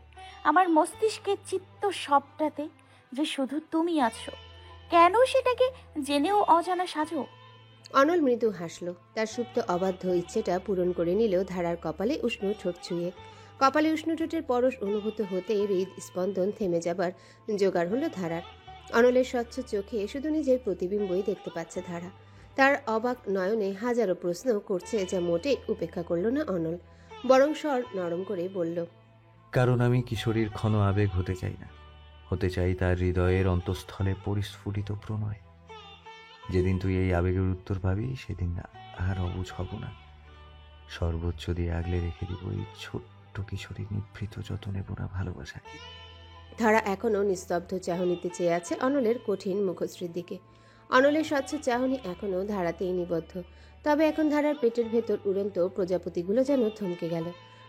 আমার মস্তিষ্কের চিত্ত সবটাতে যে শুধু তুমি আছো, কেন সেটাকে জেনেও অজানা সাজো? অনল মৃদু হাসল। তার সুপ্ত অবাধ্য ইচ্ছেটা পূরণ করে নিল ধারার কপালে উষ্ণ ঠোঁট ছুঁয়ে। কপালে উষ্ণ ঠোঁটের পরশ অনুভূত হতে হৃদ স্পন্দন থেমে যাবার জোগাড় হলো ধারার। অনলের স্বচ্ছ চোখে শুধু নিজের প্রতিবিম্বই দেখতে পাচ্ছে ধারা। তার অবাক নয়নে হাজারো প্রশ্ন করছে, যা মোটে উপেক্ষা করল না অনল। বরং স্বর নরম করে বলল, কারণ আমি কিশোরীর ক্ষণ আবেগ হতে চাই না। হতে চাই তার হৃদয়ের অন্তঃস্থলে পরিস্ফুটিত প্রণয়। যেদিন তুই এই আবেগের উত্তর পাবি, সেদিন আর অবুঝ হব না। সর্বোচ্চ দিয়ে আগলে রেখে দিব এই ছোট্ট কিশোরীর নিভৃত যত্ন নেব না ভালোবাসাকে। ধারা এখনো নিস্তব্ধ চাহনিতে চেয়ে আছে অনলের কঠিন মুখশ্রীর দিকে। অনলের স্বচ্ছ চাহনি এখনো ধারাতেই নিবদ্ধ। তবে এখন ধারার পেটের ভেতর উড়ন্ত প্রজাপতিগুলো যেন থমকে গেল।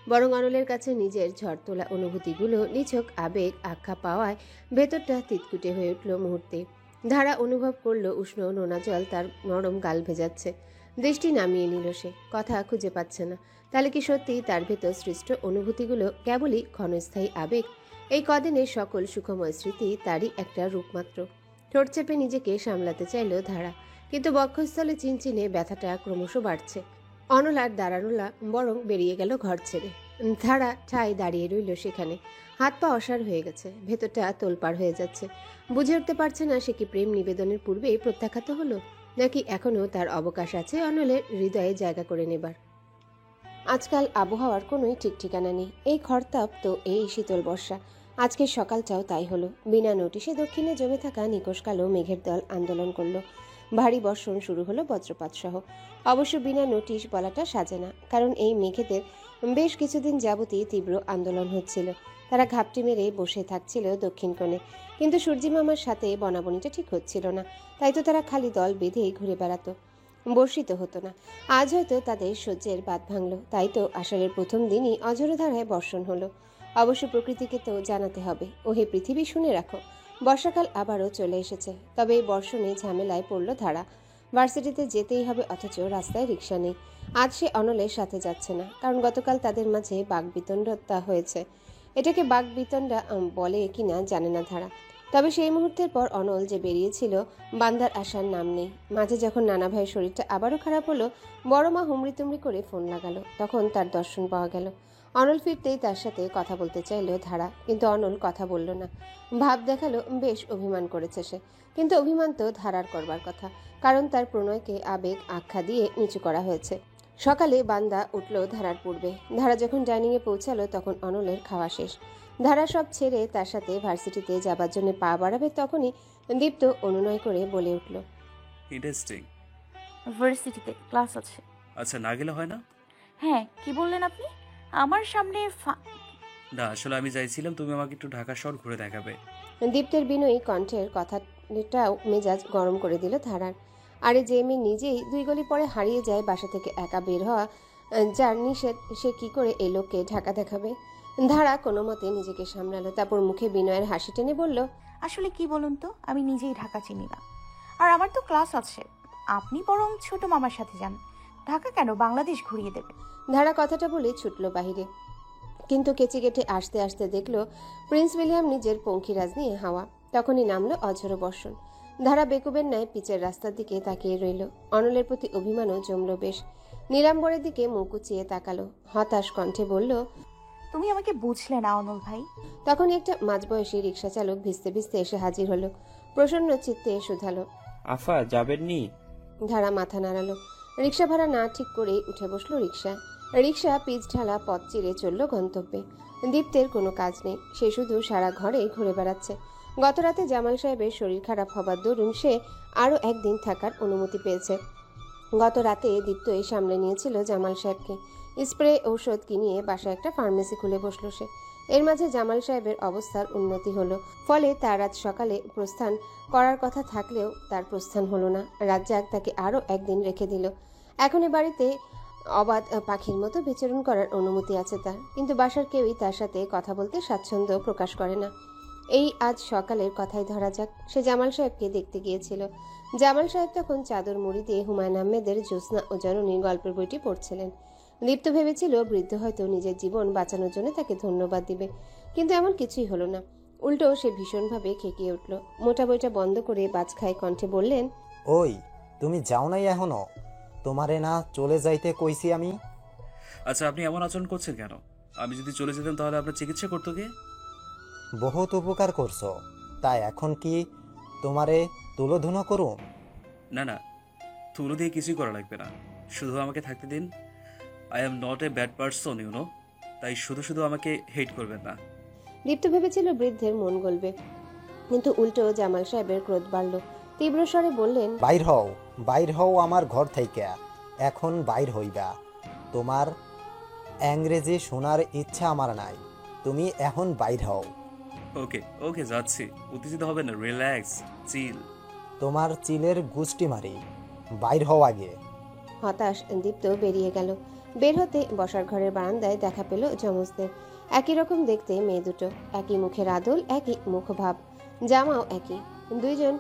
বরং অনলের কাছে নিজের ঝড় তোলা অনুভূতিগুলো নিছক আবেগ আখ্যা পাওয়ায় ভেতরটা তিতকুটে হয়ে উঠল মুহূর্তে। ধারা অনুভব করলো উষ্ণ নোনা জল তার নরম গাল ভেজাচ্ছে। দৃষ্টি নামিয়ে নিল সে, কথা খুঁজে পাচ্ছে না। তাহলে কি সত্যি তার ভেতর সৃষ্ট অনুভূতিগুলো কেবলই ক্ষণস্থায়ী আবেগ? এই কদিনের সকল সুখময় স্মৃতি তারই একটা রূপমাত্র। ঠোঁট চেপে নিজেকে সামলাতে চাইল ধারা, কিন্তু বক্ষস্থলে চিনচিনে ব্যথাটা ক্রমশ বাড়ছে। অনল আর দাঁড়ানো না, বরং বেরিয়ে গেল ঘর ছেড়ে। ধারা ঠায় দাঁড়িয়ে রইল সেখানে। হাত পা অসাড় হয়ে গেছে, ভেতরটা তোলপাড় হয়ে যাচ্ছে। বুঝে উঠতে পারছে না সে কি প্রেম নিবেদনের পূর্বেই প্রত্যাখ্যাত হলো, নাকি এখনও তার অবকাশ আছে অনলের হৃদয়ে জায়গা করে নেবার। আজকাল আবহাওয়ার কোনোই ঠিক ঠিকানা নেই। এই খরতাপ তো এই শীতল বর্ষা, আজকের সকালটাও তাই হলো। বিনা নোটিশে দক্ষিণে জমে থাকা নিকষ কালো মেঘের দল আন্দোলন করলো। ভারী বর্ষণ শুরু হলো বজ্রপাত সহ। অবশ্য বিনা নোটিশ বলাটা সাজে না, কারণ এই মেঘেদের বেশ কিছুদিন যাবতই তীব্র আন্দোলন হচ্ছিল। তারা ঘাপটি মেরে বসে থাকছিল দক্ষিণ কোণে, কিন্তু সূর্যি মামার সাথে বনাবনিটা ঠিক হচ্ছিল না। তাই তো তারা খালি দল বেঁধেই ঘুরে বেড়াতো, বর্ষিত হতো না। আজ হয়তো তাদের সহ্যের বাঁধ ভাঙল, তাই তো আষাঢ়ের প্রথম দিনই অঝোরধারায় বর্ষণ হলো। অবশ্য প্রকৃতিকে তো জানাতে হবে, ওহে পৃথিবী শুনে রাখো, বর্ষাকাল আবারও চলে এসেছে। তবে এই বর্ষণে ঝামেলায় পড়ল ধারা। ভার্সিটিতে যেতেই হবে, অথচ রাস্তায় রিক্সা নেই। আজ সে অনলের সাথে যাচ্ছে না, কারণ গতকাল তাদের মাঝে বাকবিতণ্ডতা হয়েছে। এটাকে বাকবিতণ্ডা বলে কিনা জানে না ধারা। তবে সেই মুহূর্তের পর অনল যে বেরিয়েছিল, বান্দার আসার নাম নেই। মাঝে যখন নানা ভাইয়ের শরীরটা আবারও খারাপ হলো, বড় মা হুমড়ি তুমড়ি করে ফোন লাগালো, তখন তার দর্শন পাওয়া গেল। অনল ফিরতেই তার সাথে কথা বলতে চাইল ধারা, কিন্তু অনল কথা বলল না। ভাব দেখালো বেশ অভিমান করেছে সে, কিন্তু অভিমান তো ধারার করবার কথা, কারণ তার প্রণয়কে আবেগ আখ্যা দিয়ে নিচু করা হয়েছে। সকালে বান্দা উঠল ধারার পূর্বে। ধারা যখন ডাইনিংয়ে পৌঁছালো, তখন অনলের খাওয়া শেষ। ধারা সব ছেড়ে তার সাথে ভার্সিটিতে যাবার জন্য পা বাড়াবে, তখনই দীপ্ত অনুনয় করে বলে উঠল, ইন্টারেস্টিং। ভার্সিটিতে ক্লাস আছে। আচ্ছা, না গেলে হয় না? হ্যাঁ, কি বললেন আপনি? আমার সামনে না, আসলে আমি চাইছিলাম তুমি আমাকে একটু ঢাকা শহর ঘুরে দেখাবে। দীপ্তের বিনয়ী কণ্ঠের কথাটাও মেজাজ গরম করে দিল ধারার। আরে যে মেয়ে নিজেই 2 গলি পরে হারিয়ে যায়, বাসা থেকে একা বের হওয়া যার নিষেধ, সে কি করে এই লোককে ঢাকা দেখাবে? ধারা কোনো মতে নিজেকে সামলালো, তারপর মুখে বিনয়ের হাসি টেনে বলল, আসলে কি বলুন তো, আমি নিজেই ঢাকা চিনি না, আর আমার তো ক্লাস আছে। আপনি বরং ছোট মামার সাথে যান, ঢাকা কেন, বাংলাদেশ ঘুরিয়ে দেবে। ধারা কথাটা বলে ছুটল বাহিরে, কিন্তু কেচে কেটে আসতে আসতে দেখলো প্রিন্স উইলিয়াম নিজের পঙ্খিরাজ নিয়ে হাওয়া। তখনই নামলো অঝোর বর্ষণ। ধারা বেকুবের ন্যায় পিচের রাস্তার দিকে তাকিয়ে রইল। অনলের প্রতি অভিমানও জমল বেশ। নীলাম্বরের দিকে মুখ উঁচিয়ে তাকালো, হতাশ কণ্ঠে বলল, তুমি আমাকে বুঝলে না অনল ভাই। তখন একটা মাঝবয়সী রিক্সা চালক ভিজতে ভিজতে এসে হাজির হলো। প্রসন্ন চিত্তে শুধালো, আফা যাবেননি? ধারা মাথা নাড়ালো। রিক্সা ভাড়া না ঠিক করেই উঠে বসলো রিক্সা। রিক্সা পিচ ঢালা পথ চিরে চলল গন্তব্যে। দীপ্তের কোনো কাজ নেই, সে শুধু সারা ঘরে ঘুরে বেড়াচ্ছে। গতরাতে জামাল সাহেবের শরীর খারাপ হবার দরুন সে আরও একদিন থাকার অনুমতি পেয়েছে। গত রাতে দীপ্তই সামলে নিয়েছিল জামাল সাহেবকে। স্প্রে ঔষধ কিনিয়ে বাসায় একটা ফার্মেসি খুলে বসলো সে। এর মাঝে জামাল সাহেবের অবস্থার উন্নতি হলো, ফলে তার আজ সকালে প্রস্থান করার কথা থাকলেও তার প্রস্থান হলো না। রাজ্জাক তাকে আরও একদিন রেখে দিল। এখন এ বাড়িতে অবাধ পাখির মতো বিচরণ করার অনুমতি আছে তার, কিন্তু বাসার কেউই তার সাথে কথা বলতে স্বাচ্ছন্দ্য প্রকাশ করে না। এই আজ সকালের কথাই ধরা যাক, সে জামাল সাহেবকে দেখতে গিয়েছিল। জামাল সাহেব তখন চাদর মুড়ি দিয়ে হুমায়ুন আহমেদের জ্যোৎস্না ও জননী গল্পের বইটি পড়ছিলেন। দীপ্ত ভেবেছিল বৃদ্ধ হয়তো নিজের জীবন বাঁচানোর জন্য তাকে ধন্যবাদ দিবে, কিন্তু এমন কিছুই হলো না। উল্টো সে ভীষণভাবে খেকিয়ে উঠল। মোটা বইটা বন্ধ করে বাজখায় কণ্ঠে বললেন, ওই তুমি যাও নাই এখনো? তোমারে না চলে যাইতে কইছি আমি? আচ্ছা, আপনি এমন আচরণ করছেন কেন? আমি যদি চলে যেতাম তাহলে আপনার চিকিৎসা করতো কে? বহুত উপকার করছো, তাই এখন কি তোমারে তুলোধুনো করুম? না না, তুলো দিয়ে কিছুই করা লাগবে না, শুধু আমাকে থাকতে দিন। I am not a bad person, you know, তাই শুধু শুধু আমাকে হেট করবেন না। দীপ্ত ভেবেছিল বৃদ্ধের মন গলবে, কিন্তু উল্টো জামাল সাহেবের ক্রোধ বাড়ল। তীব্র স্বরে বললেন, বাইর হও আমার ঘর থেকে, এখন বাইর হইবা। তোমার ইংরেজি শোনার ইচ্ছা আমার নাই, তুমি এখন বাইর হও। ওকে ওকে, যাচ্ছি, উত্তেজিত হবে না, রিল্যাক্স, চিল। তোমার চিলের গুষ্টি মারি, বাইর হও আগে। হতাশ দীপ্ত বেরিয়ে গেল। বের হতে বসার ঘরের বারান্দায় দেখা পেল যমজদের। একই রকম দেখতে মেয়ে দুটো, একই মুখের আদল, একই মুখভাব, জামাও একই। দুইজন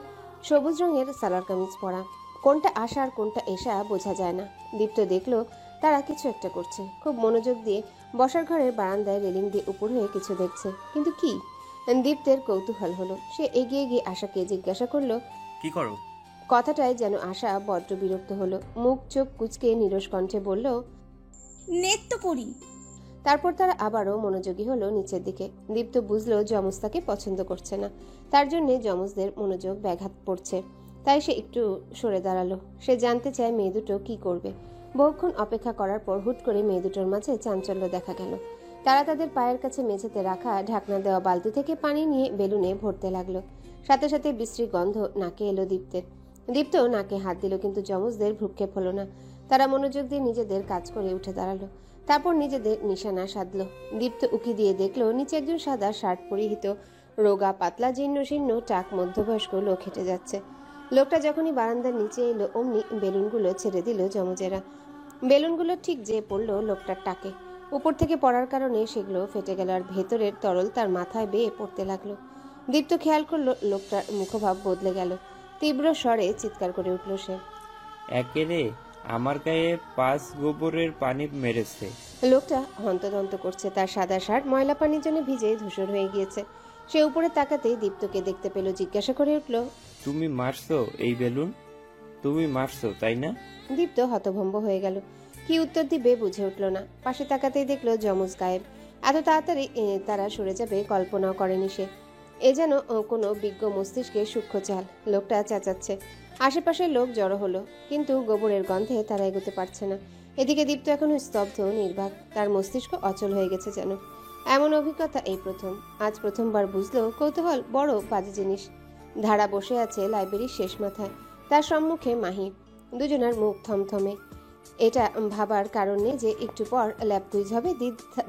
সবুজ রঙের সালোয়ার কামিজ পরা। কোনটা আশা আর কোনটা এশা বোঝা যায় না। দীপ্ত দেখলো তারা কিছু একটা করছে। খুব মনোযোগ দিয়ে বসার ঘরের বারান্দায় রেলিং দিয়ে উপর হয়ে কিছু দেখছে, কিন্তু কি? দীপ্তের কৌতূহল হলো। সে এগিয়ে গিয়ে আশাকে জিজ্ঞাসা করলো, কি করো? কথাটায় যেন আশা বড্ড বিরক্ত হলো। মুখ চোখ কুচকে নিরস কণ্ঠে বলল, নৃত্য করি। তারপর তারা আবারও মনোযোগী হলো নিচের দিকে। দীপ্ত বুঝলো যমজ তাকে পছন্দ করছে না, তার জন্য যমজদের মনোযোগ ব্যাঘাত পড়ছে। তাই সে একটু সরে দাঁড়ালো। সে জানতে চায় মেয়ে দুটো কি করবে। বহুক্ষণ অপেক্ষা করার পর হুট করে মেয়ে দুটোর মাঝে চাঞ্চল্য দেখা গেল। তারা তাদের পায়ের কাছে মেঝেতে রাখা ঢাকনা দেওয়া বালতি থেকে পানি নিয়ে বেলুনে ভরতে লাগলো। সাথে সাথে বিশ্রী গন্ধ নাকে এলো দীপ্তের। দীপ্ত নাকে হাত দিল, কিন্তু যমজদের ভ্রুক্ষেপ হলো না। তারা মনোযোগ দিয়ে নিজেদের কাজ করে উঠে দাঁড়ালো। তারপর নিজেদের নিশানা সাধলো। দীপ্ত উকি দিয়ে দেখলো নিচে একজন সাদা শার্ট পরিহিত রোগা পাতলা জীর্ণ শীর্ণ টাক মধ্যবয়স্ক লোক হেঁটে যাচ্ছে। লোকটা যখনই বারান্দার নিচে এলো অমনি বেলুনগুলো ছেড়ে দিল যমজেরা। বেলুনগুলো ঠিক যে পড়লো লোকটার টাকে। উপর থেকে পড়ার কারণে সেগুলো ফেটে গেল আর ভেতরের তরল তার মাথায় বেয়ে পড়তে লাগলো। দীপ্ত খেয়াল করলো লোকটার মুখভাব বদলে গেল। তীব্র স্বরে চিৎকার করে উঠল সে, একেরে আমার গায়ে 5 গোবরের পানি মেরেছে। লোকটা হন্তদন্ত করছে। তার সাদা শার্ট ময়লা পানির জন্য ভিজে ধূসর হয়ে গিয়েছে। সে উপরে তাকাতেই দীপ্তকে দেখতে পেল। জিজ্ঞাসা করে উঠল, তুমি মারছো এই বেলুন? তুমি মারছো তাই না? দীপ্ত হতভম্ব হয়ে গেল। কি উত্তর দিবে বুঝে উঠল না। পাশে তাকাতেই দেখলো যমজ গায়েব। এত তাড়াতাড়ি তারা সরে যাবে কল্পনাও করেনি সে। এ যেন কোনো বিজ্ঞ মস্তিষ্কের সূক্ষ্ম চাল। লোকটা চেঁচাচ্ছে। আশেপাশের লোক জড়ো হলো, কিন্তু গোবরের গন্ধে তারা এগোতে পারছে না। এদিকে দীপ্ত এখনো স্তব্ধ নির্বাক। তার মস্তিষ্ক অচল হয়ে গেছে যেন। এমন অভিজ্ঞতা এই প্রথম। আজ প্রথমবার বুঝলো কৌতূহল বড় বাজে জিনিস। ধারা বসে আছে লাইব্রেরির শেষ মাথায়। তার সম্মুখে মাহি। দুজনার মুখ থমথমে। এটা ভাবার কারণ নেই যে একটু পর ল্যাব কুইজ হবে,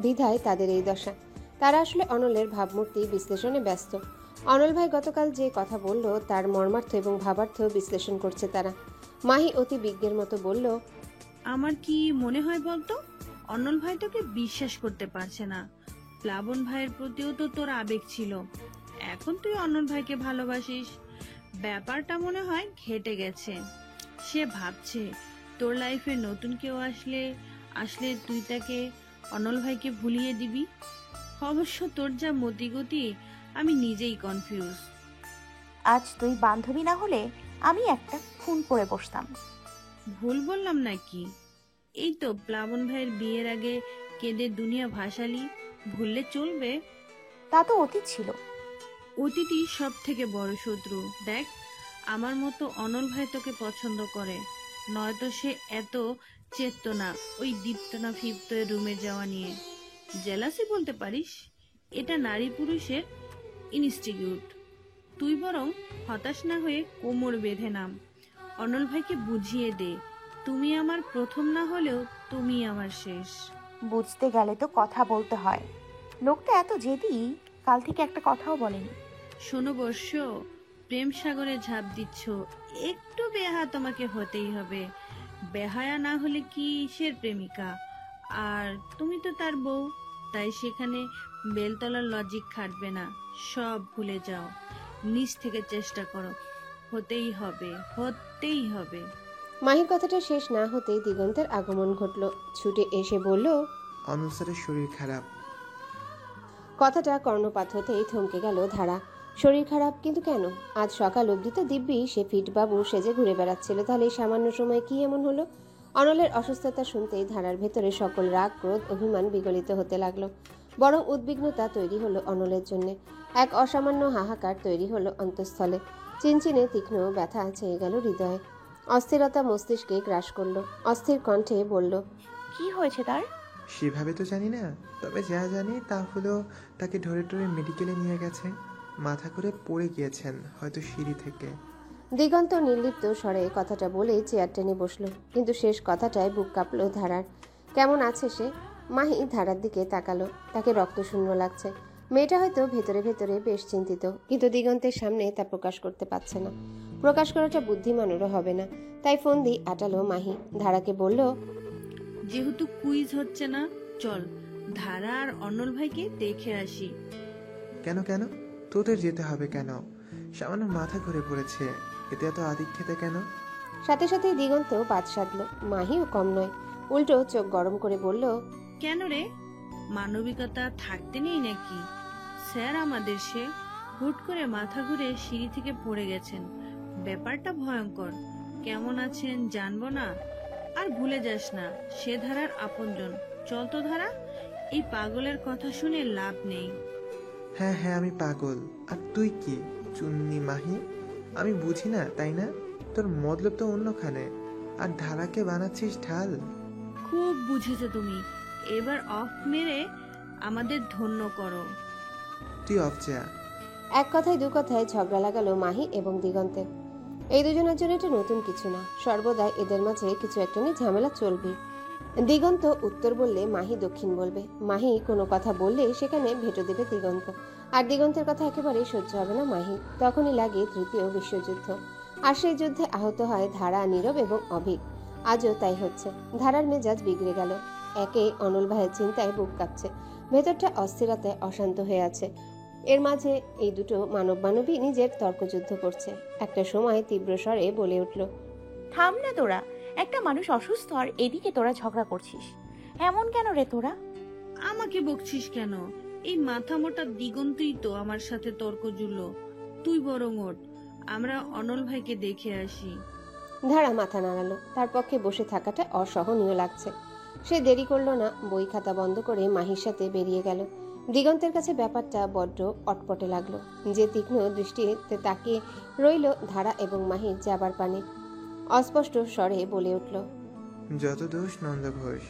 দ্বিধায় তাদের এই দশা। তারা আসলে অনলের ভাবমূর্তি বিশ্লেষণে ব্যস্ত। অনল ভাই গতকাল যে কথা বলল তার মর্মার্থ এবং ভাবার্থ বিশ্লেষণ করছে তারা। মাহি অতি বিজ্ঞের মতো বলল, আমার কি মনে হয় বলতো, অনল ভাই তোকে বিশ্বাস করতে পারছে না। প্লাবন ভাইয়ের প্রতিও তো তোর আবেগ ছিল, এখন তুই অনল ভাইকে ভালোবাসিস। ব্যাপারটা মনে হয় ঘেটে গেছে। সে ভাবছে তোর লাইফে নতুন কেউ আসলে তুই তাকে অনল ভাইকে ভুলিয়ে দিবি। অবশ্য তোর যা মতিগতি, আমি নিজেই কনফিউজ। আজ তুই বান্ধবী না হলে আমি একটা খুন করে বসতাম। ভুল বললাম নাকি? এই তো প্লাবন ভাইয়ের বিয়ের আগে কেঁদে দুনিয়া ভাসালি, ভুললে চলবে? তা তো অতীত ছিল। অতীতই সব থেকে বড় শত্রু। দেখ, আমার মতো অনল ভাই তোকে পছন্দ করে, নয়তো সে এত চেত না ওই দীপ্তনা ফিপ্ত রুমে যাওয়া নিয়ে। জেলাসি বলতে পারিস, এটা নারী পুরুষের ইনস্টিটিউট। তুই বরং হতাশ না হয়ে কোমর বেঁধে নাম, অনল ভাইকে বুঝিয়ে দে তুমি আমার প্রথম না হলেও তুমি আমার শেষ। বুঝতে গেলে তো কথা বলতে হয়। লোকটা এত জেদি, কাল থেকে একটা কথাও বলেনি। শোনো বর্ষ, প্রেম সাগরে ঝাঁপ দিচ্ছ, একটু বেহা তোমাকে হতেই হবে। বেহায়া না হলে কিসের প্রেমিকা? আর তুমি তো তার বউ, তাই সেখানে বেলতলার লজিক খাটবে না। সব ভুলে যাও, নিজ থেকে চেষ্টা করো। হতেই হবে, হতেই হবে। মাহির কথাটা শেষ না হতেই দিগন্তের আগমন ঘটল। ছুটে এসে বলল, অনল স্যারের শরীর খারাপ। কথাটা কর্ণপাত হতেই থমকে গেল ধারা। শরীর খারাপ? কিন্তু কেন? আজ সকাল অবধি তো দিব্যি সে ফিটবাবু সেজে ঘুরে বেড়াচ্ছিল। তাহলে সামান্য সময় কি এমন হলো? অনলের অসুস্থতা শুনতেই ধারার ভেতরে সকল রাগ ক্রোধ অভিমান বিগলিত হতে লাগলো। বরং উদ্বিগ্নতা তৈরি হলো অনলের জন্য। এক অসামান্য হাহাকার তৈরি হলো অন্তঃস্থলে। চিনচিনে তীক্ষ্ণ ব্যথা ছেয়ে গেল হৃদয়ে। অস্থিরতা মস্তিষ্কে গ্রাস করলো। অস্থির কণ্ঠে বলল, কি হয়েছে তার? সেভাবে তো জানি না, তবে যা জানি তা হলো তাকে ধরে ধরে মেডিকেলে নিয়ে গেছে। মাথা করে পড়ে গিয়েছেন, হয়তো সিঁড়ি থেকে। দিগন্ত নির্লিপ্ত স্বরে কথাটা বলেই চেয়ার টেনে বসলো, কিন্তু শেষ কথাটায় বুক কাঁপলো ধারার। কেমন আছে সে? মাহি ধারার দিকে তাকালো। তাকে রক্তশূন্য লাগছে। মেয়েটা হয়তো ভেতরে ভেতরে বেশ চিন্তিত, কিন্তু দিগন্তের সামনে তা প্রকাশ করতে পারছে না। প্রকাশ করাটা বুদ্ধিমানেরও হবে না। তাই ফোন দিয়ে আটালো মাহি। ধারাকে বলল, যেহেতু কুইজ হচ্ছে না, চল ধারা আর অনল ভাইকে দেখে আসি। কেন কেন তোদের যেতে হবে কেন? সামান্য মাথা ঘুরে পড়েছে, এতে এত আদিক খেতে কেন? সাথে সাথে দিগন্ত বাদ সাধল। মাহিও কম নয়, উল্টো চোখ গরম করে বলল, কেন রে, মানবিকতা থাকতে নেই নাকি? স্যার আমাদের সে হুট করে মাথা ঘুরে সিঁড়ি থেকে পড়ে গেছেন, ব্যাপারটা ভয়ঙ্কর। কেমন আছেন জানবো না? আর ভুলে যাস না, সে ধারার আপনজন। চল তো ধারা, এই পাগলের কথা শুনে লাভ নেই। হ্যাঁ হ্যাঁ, আমি পাগল। আর তুই কি চুন্নি মাহি? আমি বুঝি না তাই না? তোর মতলব তো অন্যখানে, আর ধারাকে বানাচ্ছিস ঢাল। খুব বুঝেছো তুমি, এবার অফ মেরে আমাদের ধন্য করো। তুই অফ যা। এক কথায় দু কথায় ঝগড়া লাগালো মাহি এবং দিগন্তে। এই দুজনের জন্য এটা নতুন কিছু না, সর্বদাই এদের মাঝে কিছু একটা নিয়ে ঝামেলা চলবে। দিগন্ত উত্তর বললে মাহি দক্ষিণ বলবে, মাহি কোনো কথা বললে সেখানে ভেটো দেবে দিগন্ত, আর দিগন্তের কথা একেবারেই সহ্য হবে না মাহি। তখনই লাগে তৃতীয় বিশ্বযুদ্ধ, আর সেই যুদ্ধে আহত হয় ধারা, নীরব এবং অভিক। আজও তাই হচ্ছে। ধারার মেজাজ বিগড়ে গেল। একে অনল ভাইয়ের চিন্তায় বুক কাঁপছে, ভেতরটা অস্থিরতায় অশান্ত হয়ে আছে। এর মাঝে এই দুটো মানবী নিজের তর্কযুদ্ধ করছে। একটা সময় তীব্র স্বরে বলে উঠল, থাম না তোরা, একটা মানুষ অসুস্থ আর এদিকে তোরা ঝগড়া করছিস। এমন কেন রে তোরা? আমাকে বকছিস কেন? এই মাথা মোটা দিগন্তই তো আমার সাথে তর্ক জুড়ল। তুই বরং ওঠ, আমরা অনল ভাইকে দেখে আসি। ধারা মাথা নাড়ালো। তার পক্ষে বসে থাকাটা অসহনীয় লাগছে। সে দেরি করলো না, বই খাতা বন্ধ করে মাহির সাথে বেরিয়ে গেল। দিগন্তের কাছে ব্যাপারটা বড্ড অটপটে লাগলো। যে তীক্ষ্ণ দৃষ্টিতে তাকিয়ে রইল ধারা এবং মাহির যাবার পানে, অস্পষ্ট স্বরে বলে উঠল, যত দোষ নন্দ ঘোষ।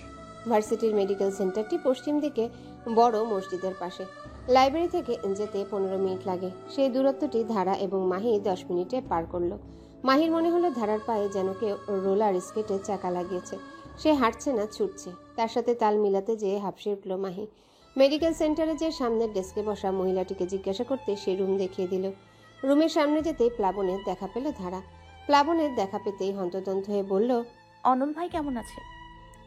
ভার্সিটির মেডিকেল সেন্টারটি পশ্চিম দিকে বড় মসজিদের পাশে। লাইব্রেরি থেকে যেতে 15 মিনিট লাগে। সেই দূরত্বটি ধারা এবং মাহি 10 মিনিটে পার করলো। মাহির মনে হলো ধারার পায়ে যেন কেউ রোলার স্কেটে চাকা লাগিয়েছে। সে হাঁটছে না, ছুটছে। তার সাথে তাল মিলাতে যেয়ে হাঁপসে উঠল মাহি। মেডিকেল সেন্টারে যে সামনের ডেস্কে বসা মহিলাটিকে জিজ্ঞাসা করতে সে রুম দেখিয়ে দিল। রুমের সামনে যেতেই প্লাবনের দেখা পেল ধারা। প্লাবনের দেখা পেতেই হন্তদন্ত হয়ে বলল, অনল ভাই কেমন আছে?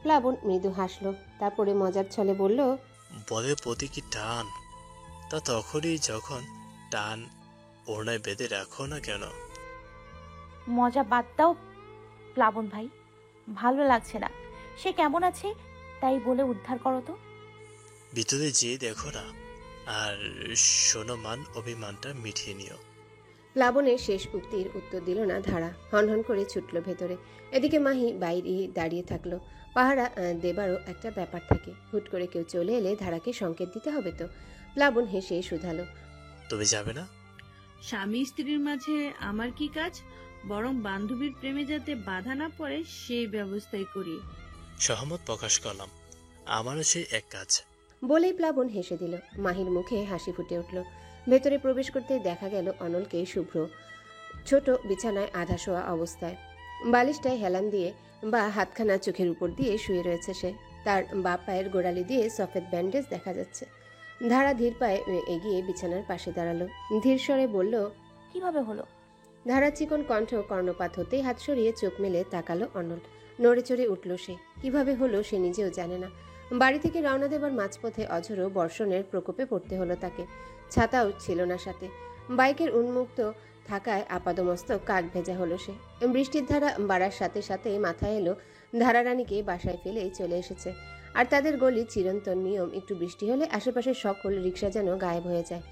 প্লাবন মৃদু হাসল, তারপরে মজার ছলে বলল, বলের প্রতি কি টান, তা তখনই যখন টান ওড়নায় বেঁধে রাখো না কেন। মজা বাদ দাও প্লাবন ভাই, ভালো লাগছে না। সে কেমন আছে তাই বলে উদ্ধার করো তো। ভিতরে যেয়ে দেখো না, আর শোনো, মান অভিমানটা মিটিয়ে নিও। প্লাবনের শেষ উক্তির উত্তর দিল না ধারা। হনহন করে ছুটল ভেতরে। এদিকে মাহি বাইরে দাঁড়িয়ে থাকলো। পাহারা দেবারও একটা ব্যাপার থাকে। হুট করে কেউ চলে এলে ধারাকে সংকেত দিতে হবে তো। প্লাবন হেসে শুধালো, তুমি যাবে না? স্বামী স্ত্রীর মাঝে আমার কি কাজ? বরং বান্ধবীর প্রেমে যাতে বাধা না পড়ে সেই ব্যবস্থাই করি। সহমত প্রকাশ করলাম, আমারও সেই এক কাজ। বলেই প্লাবন হেসে দিল। মাহির মুখে হাসি ফুটে উঠল। ভেতরে প্রবেশ করতেই দেখা গেল অনলকে শুভ্র ছোট বিছানায় আধা শোয়া অবস্থায়। বালিশটায় হেলান দিয়ে বা হাতখানা চোখের উপর দিয়ে শুয়ে রয়েছে সে। তার বাঁ পায়ের গোড়ালি দিয়ে সফেদ ব্যান্ডেজ দেখা যাচ্ছে। ধারা ধীর পায়ে এগিয়ে বিছানার পাশে দাঁড়ালো। ধীর স্বরে বলল, কিভাবে হলো? ধারা চিকন কণ্ঠ কর্ণপাত হতেই হাত সরিয়ে চোখ মেলে তাকালো অনল। নড়ে চড়ে উঠল সে। কিভাবে হলো সে নিজেও জানে না। বাড়ি থেকে রওনা দেবার মাঝপথে অঝোরো বর্ষণের প্রকোপে পড়তে হলো তাকে। ছাতাও ছিল না সাথে। বাইকের উন্মুক্ত থাকায় আপাদমস্তক কাক ভেজা হলো সে। বৃষ্টির ধারা বাড়ার সাথে সাথে মাথায় এলো ধারারানীকে বাসায় ফেলেই চলে এসেছে। আর তাদের গলি চিরন্তন নিয়ম, একটু বৃষ্টি হলে আশেপাশের সকল রিক্সা যেন গায়েব হয়ে যায়।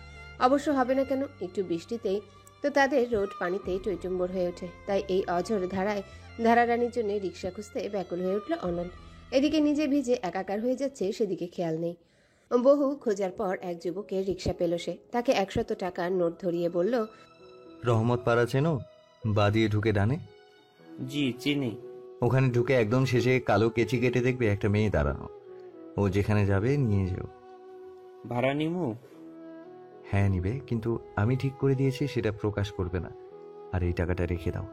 অবশ্য হবে না কেন, একটু বৃষ্টিতেই তো তাদের রোড পানিতেই টইটুম্বর হয়ে ওঠে। তাই এই অঝোর ধারায় ধারারানীর জন্য রিক্সা খুঁজতে ব্যাকুল হয়ে উঠল অনল। এদিকে নিজে ভিজে একাকার হয়ে যাচ্ছে, সেদিকে খেয়াল নেই। বহু খোঁজার পর এক যুবকের রিক্সা পেল সে। তাকে 100 টাকার নোট ধরিয়ে বলল, রহমত পাড়া চেনো? বা দিয়ে ঢুকে ডানে। জি চিনি। ওখানে ঢুকে একদম শেষে কালো কেচি কেটে দেখবে একটা মেয়ে দাঁড়ানো। ও যেখানে যাবে নিয়ে যেও। ভাড়া নিমু? হ্যাঁ নিবে, কিন্তু আমি ঠিক করে দিয়েছি সেটা প্রকাশ করবে না। আর এই টাকাটা রেখে দাও।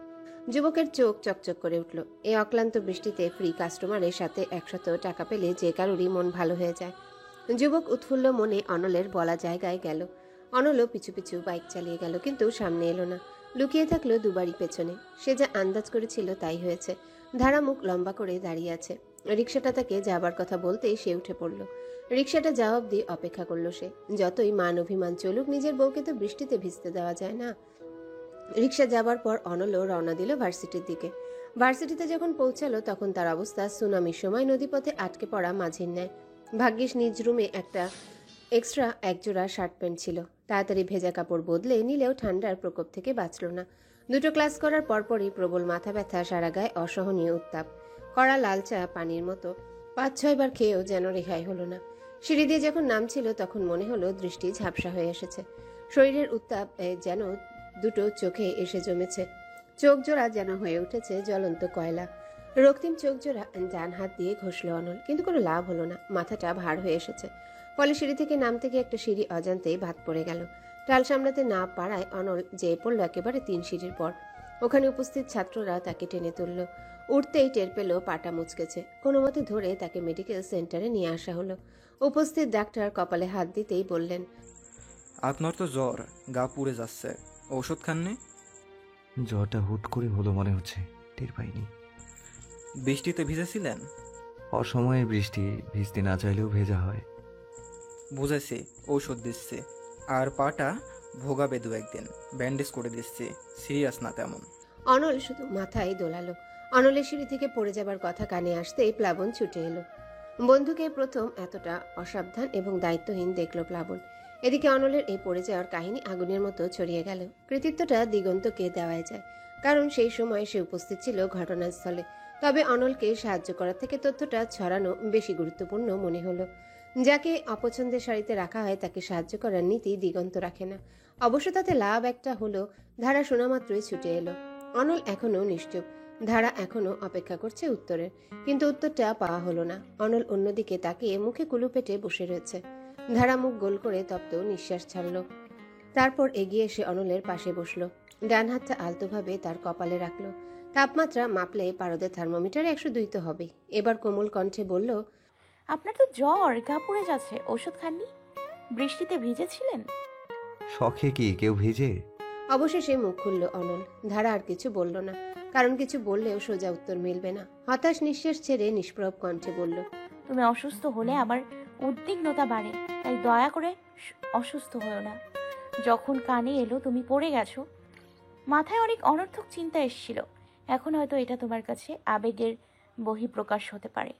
যুবকের চোখ চকচক করে উঠল। এই অক্লান্ত বৃষ্টিতে ফ্রি কাস্টমারের সাথে 100 টাকা পেলে যে কারোরই মন ভালো হয়ে যায়। যুবক উৎফুল্ল মনে অনলের বলা জায়গায় গেল। অনলও পিছু পিছু বাইক চালিয়ে গেল, কিন্তু সামনে এলো না। লুকিয়ে থাকলো দুবারই পেছনে। সে যা আন্দাজ করেছিল তাই হয়েছে। ধারা মুখ লম্বা করে দাঁড়িয়ে আছে। রিক্সাটা তাকে যাবার কথা বলতেই সে উঠে পড়ল। রিক্সাটা জবাব দিয়ে অপেক্ষা করলো সে। যতই মান অভিমান চলুক, নিজের বউকে তো বৃষ্টিতে ভিজতে দেওয়া যায় না। রিক্সা যাবার পর অনলও রওনা দিল ভার্সিটির দিকে। ভার্সিটিতে যখন পৌঁছালো তখন তার অবস্থা সুনামির সময় নদীপথে আটকে পড়া মাঝির ন্যায়। ভাগ্যিস নিজ রুমে একটা এক্সট্রা একজোড়া শার্ট প্যান্ট ছিল। তাড়াতাড়ি ভেজা কাপড় বদলে নিলেও ঠান্ডার প্রকোপ থেকে বাঁচল না। দুটো ক্লাস করার পরপরই প্রবল মাথা ব্যথা, সারা গায়ে অসহনীয় উত্তাপ। কড়া লাল চা পানির মতো 5-6 বার খেয়েও যেন রেহাই হলো না। সিঁড়ি দিয়ে যখন নামছিল তখন মনে হলো দৃষ্টি ঝাপসা হয়ে এসেছে। শরীরের উত্তাপ যেন দুটো চোখে এসে জমেছে। চোখ জোড়া যেন হয়ে উঠেছে জ্বলন্ত কয়লা। রক্তিম চোখ জোড়া ডান হাত দিয়ে ঘষল অনল, কিন্তু কোনো লাভ হলো না। মাথাটা ভার হয়ে এসেছে। ফলে সিঁড়ি থেকে নামতে গিয়ে একটা সিঁড়ি অজান্তেই বাদ পড়ে গেল। টাল সামলাতে না পারায় অনল যেয়ে পড়ল একেবারে 3 সিঁড়ির পর। ওখানে উপস্থিত ছাত্ররা তাকে টেনে তুলল। উঠতেই টের পেল পাটা মুচকেছে। কোনো মতে ধরে তাকে মেডিকেল সেন্টারে নিয়ে আসা হলো। উপস্থিত ডাক্তার কপালে হাত দিতেই বললেন, আপনার তো জ্বর, গা পুড়ে যাচ্ছে, ঔষধ খাননি? জ্বরটা হুট করে হলো মনে হচ্ছে, টের পাইনি। বৃষ্টিতে ভিজেছিলেন? অসময়ে বৃষ্টি, ভিজতে না চাইলেও ভেজা হয়। বুঝেছি, ঔষধ দিচ্ছি। আর পাটা ভোগাবে 2-1 দিন, ব্যান্ডেজ করে দিচ্ছি, সিরিয়াস না তেমন। অনল শুধু মাথায় দোলালো। অনলের সিঁড়ি থেকে পড়ে যাবার কথা কানে আসতেই প্লাবন ছুটে এলো। বন্ধুকে প্রথম এতটা অসাবধান এবং দায়িত্বহীন দেখল প্লাবন। এদিকে অনলের এই পড়ে যাওয়ার কাহিনী আগুনের মতো ছড়িয়ে গেল। কৃতিত্বটা দিগন্তকে দেওয়াই যায়, কারণ সেই সময় সে উপস্থিত ছিল ঘটনাস্থলে। তবে অনলকে সাহায্য করার থেকে তথ্যটা ছড়ানো বেশি গুরুত্বপূর্ণ মনে হলো। যাকে অপছন্দের সারিতে রাখা হয় তাকে সাহায্য করার নীতি দিগন্ত রাখে না। অবশ্য তাতে লাভ একটা হলো, ধারা শোনা মাত্রই ছুটে এলো। অনল এখনো নিশ্চুপ। ধারা এখনো অপেক্ষা করছে উত্তরের, কিন্তু উত্তরটা পাওয়া হলো না। অনল অন্যদিকে তাকিয়ে মুখে কুলু পেটে বসে রয়েছে। ধারা মুখ গোল করে তপ্ত নিঃশ্বাস ছাড়ল। তারপর এগিয়ে এসে অনলের পাশে বসলো। ডান হাতটা আলতোভাবে তার কপালে রাখলো। তাপমাত্রা মাপলে পারদের থার্মোমিটারে 102 তো হবে। এবার কোমল কণ্ঠে বলল, আপনার তো জ্বর, গা পুড়ে যাচ্ছে, ওষুধ খাননি? বৃষ্টিতে ভিজেছিলেন? শখে কি কেউ ভিজে? অবশেষে মুখ খুলল অনল। ধারা আর কিছু বলল না, কারণ কিছু বললেও সোজা উত্তর মিলবে না। হতাশ নিঃশ্বাস ছেড়ে নিষ্প্রভ কণ্ঠে বলল, তুমি অসুস্থ হলে আমার উদ্বিগ্নতা বাড়ে, তাই দয়া করে অসুস্থ হও না। যখন কানে এলো তুমি পড়ে গেছো, মাথায় অনেক অনর্থক চিন্তা এসেছিল। এখন হয়তো এটা তোমার কাছে আবেগের বহিঃপ্রকাশ হতে পারে,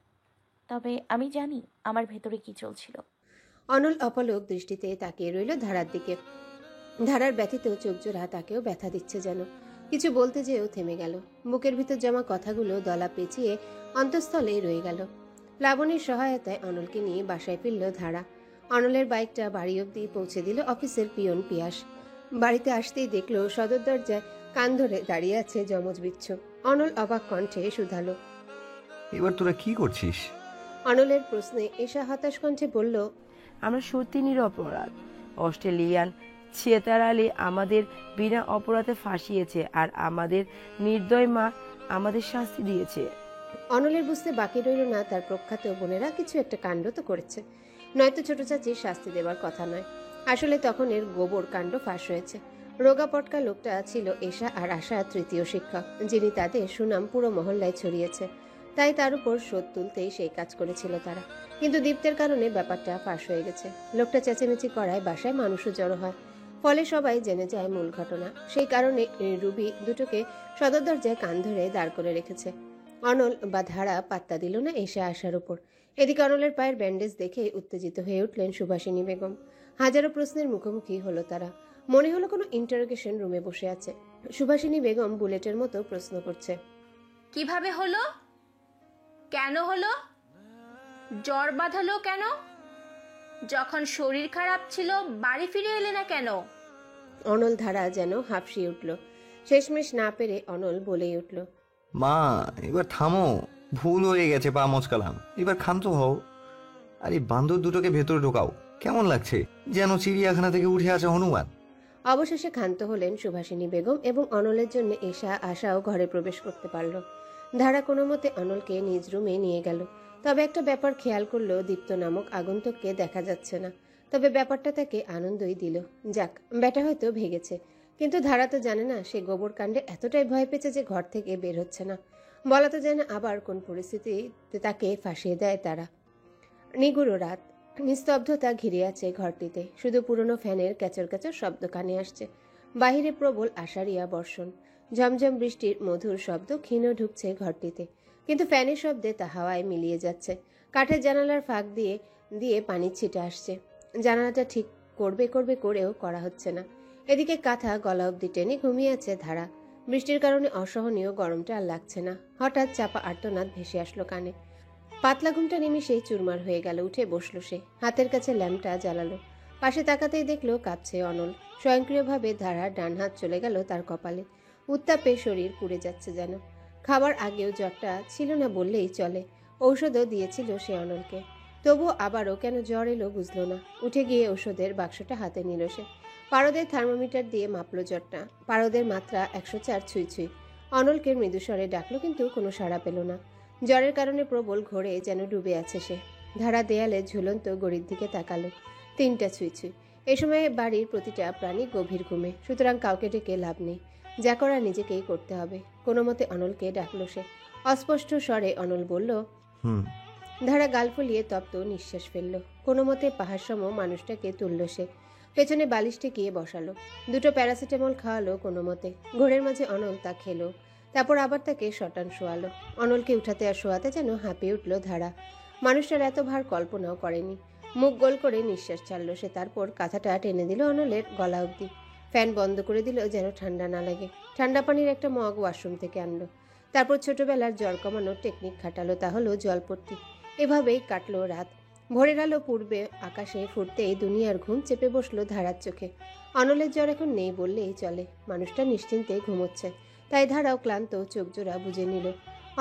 তবে আমি জানি আমার ভেতরে কি চলছিল। অনল অপলক দৃষ্টিতে তাকিয়ে রইল ধারার দিকে। ধারার ব্যথিত চোখ জোড়া তাকেও ব্যথা দিচ্ছে যেন। কিছু বলতে যেও থেমে গেল। বুকের ভিতর জমা কথাগুলো দলা পেঁচিয়ে অন্তঃস্থলে রয়ে গেল। প্লাবনের সহায়তায় অনলকে নিয়ে বাসায় ফিরল ধারা। অনলের বাইকটা বাড়ি অব্দি পৌঁছে দিল অফিসের পিয়ন পিয়াস। বাড়িতে আসতেই দেখলো সদর দরজায় কান ধরে দাঁড়িয়ে আছে যমজ বিচ্ছু। অনল অবাক কণ্ঠে শুধালো, এবার তোরা কি করছিস? অনলের প্রশ্নে এশা হতাশ কণ্ঠে বলল, আমরা সত্যি নিরপরাধ। অস্ট্রেলিয়ান ছিয়েতার আলী আমাদের বিনা অপরাধে ফাঁসিয়েছে, আর আমাদের নির্দয় মা আমাদের শাস্তি দিয়েছে। অনলের বুঝতে বাকি রইল না তার প্রখ্যাত বোনেরা কিছু একটা কাণ্ড তো করেছে, নয়তো ছোট চাচির শাস্তি দেওয়ার কথা নয়। আসলে তখন এর গোবর কাণ্ড ফাঁস হয়েছে। রোগা পটকা লোকটা ছিল এশা আর আশা তৃতীয় শিক্ষক, যিনি তাদের সুনাম পুরো মহল্লায় ছড়িয়েছে। তাই তার উপর শোধ তুলতেই সেই কাজ করেছিল তারা। কিন্তু দীপ্তের কারণে ব্যাপারটা ফাঁস হয়ে গেছে। লোকটা চেঁচামেচি করায় বাসায় মানুষও জড়ো হয়। ফলে সবাই জেনে যায় মূল ঘটনা। সেই কারণে রুবি দুটোকে সদর দরজায় কান ধরে দাঁড় করে রেখেছে। অনল বা ধারা পাত্তা দিল না এসে আসার উপর। এদিকে অনলের পায়ের ব্যান্ডেজ দেখে উত্তেজিত হয়ে উঠলেন সুভাষিনী বেগম। হাজারো প্রশ্নের মুখোমুখি হলো তারা। মনে হলো কোনো ইন্টারোগেশন রুমে বসে আছে। সুভাষিনী বেগম বুলেটের মতো প্রশ্ন করছে, কিভাবে হলো? কেন হলো? জ্বর বাঁধালো কেন? যখন শরীর খারাপ ছিল বাড়ি ফিরে এলে না কেন? অনল ধারা যেন হাঁফসিয়ে উঠল। শেষমেশ না পেরে অনল বলেই উঠল, মা এবার থামো, ভুল হয়ে গেছে, পা মচকালাম, এবার ক্ষান্ত হও। আরে বান্দর দুটোকে ভেতরে ঢোকাও। কেমন লাগছে? যেন চিড়িয়াখানা থেকে উঠে আসা হনুমান। অবশেষে ক্ষান্ত হলেন সুভাষিনী বেগম এবং অনলের জন্য আশাও ঘরে প্রবেশ করতে পারল। ধারা কোনো মতে অনলকে নিজ রুমে নিয়ে গেল। তবে একটা ব্যাপার খেয়াল করলো, দীপ্ত নামক আগন্তুককে দেখা যাচ্ছে না। তবে ব্যাপারটা তাকে আনন্দই দিল। যাক, ব্যাটা হয়তো ভেগেছে, কিন্তু ধারা তো জানে না সে গোবর কাণ্ডে এতটাই ভয় পেয়েছে যে ঘর থেকে বের হচ্ছে না। বলা তো যায় না আবার কোন পরিস্থিতিতে তাকে ফাঁসিয়ে দেয় তারা। নিগুড়ো রাত, নিস্তব্ধতা ঘিরে আছে ঘরটিতে। শুধু পুরনো ফ্যানের ক্যাচর ক্যাচর শব্দ কানে আসছে। বাহিরে প্রবল আষাঢ়িয়া বর্ষণ। ঝমঝম বৃষ্টির মধুর শব্দ ক্ষীণ ঢুকছে ঘরটিতে, কিন্তু ফ্যানের শব্দে তা হাওয়ায় মিলিয়ে যাচ্ছে। কাঠের জানালার ফাঁক দিয়ে দিয়ে পানির ছিটে আসছে। জানালাটা ঠিক করবে করেও করা হচ্ছে না। এদিকে কাঁথা গলা অবধি টেনে ঘুমিয়ে আছে ধারা। বৃষ্টির কারণে অসহনীয় গরমটা আর লাগছে না। হঠাৎ চাপা আর্তনাদ ভেসে আসলো কানে। পাতলা ঘুমটা নিমিশেই চুরমার হয়ে গেল। উঠে বসলো সে, হাতের কাছে ল্যাম্পটা জ্বালালো। পাশে তাকাতেই দেখলো কাঁপছে অনল। স্বয়ংক্রিয়ভাবে ধারার ডান হাত চলে গেল তার কপালে। উত্তাপে শরীর পুড়ে যাচ্ছে যেন। খাবার আগেও জ্বরটা ছিল না বললেই চলে। ঔষধও দিয়েছিল সে অনলকে, তবুও আবারও কেন জ্বর এলো বুঝলো না। উঠে গিয়ে ওষুধের বাক্সটা হাতে নিল সে। পারদের থার্মোমিটার দিয়ে মাপলো জ্বরটা। পারদের মাত্রা 104 ছুঁই ছুঁই। অনলকে মৃদুস্বরে ডাকলো, কিন্তু কোনো সাড়া পেল না। জ্বরের কারণে প্রবল ঘোরে যেন ডুবে আছে সে। ধারা দেয়ালে ঝুলন্ত গড়ির দিকে তাকালো। 3টা ছুঁই ছুঁই। এ সময় বাড়ির প্রতিটা প্রাণী গভীর ঘুমে, সুতরাং কাউকে ডেকে লাভ নেই। যা করার নিজেকেই করতে হবে। কোনো মতে অনলকে ডাকলো সে। অস্পষ্ট স্বরে অনল বলল, ধারা গাল ফুলিয়ে তপ্ত নিঃশ্বাস ফেলল। কোনো মতে পাহাড়সম মানুষটাকে তুলল সে। পেছনে বালিশ টেকিয়ে বসালো। 2টো প্যারাসিটামল খাওয়ালো কোনো মতে। ঘোরের মাঝে অনল তা খেলো। তারপর আবার তাকে শটান শোয়ালো। অনলকে উঠাতে আর শোয়াতে যেন হাঁপিয়ে উঠল ধারা। মানুষটার এত ভার কল্পনাও করেনি। মুখ গোল করে নিঃশ্বাস ছাড়ল সে। তারপর কাঁথাটা টেনে দিল অনলের গলা অবধি। ফ্যান বন্ধ করে দিল যেন ঠান্ডা না লাগে। ঠান্ডা পানির একটা মগ ওয়াশরুম থেকে আনলো। তারপর ছোটবেলার জ্বর কমানোর টেকনিক খাটালো, তা হলো জলপট্টি। এভাবেই কাটলো রাত। ভোরের আলো পূর্বে আকাশে ফুটতেই দুনিয়ার ঘুম চেপে বসলো ধারার চোখে। অনলের জ্বর এখন নেই বললেই চলে। মানুষটা নিশ্চিন্তে ঘুমোচ্ছে, তাই ধারাও ক্লান্ত চোখ জোড়া বুঝে নিল।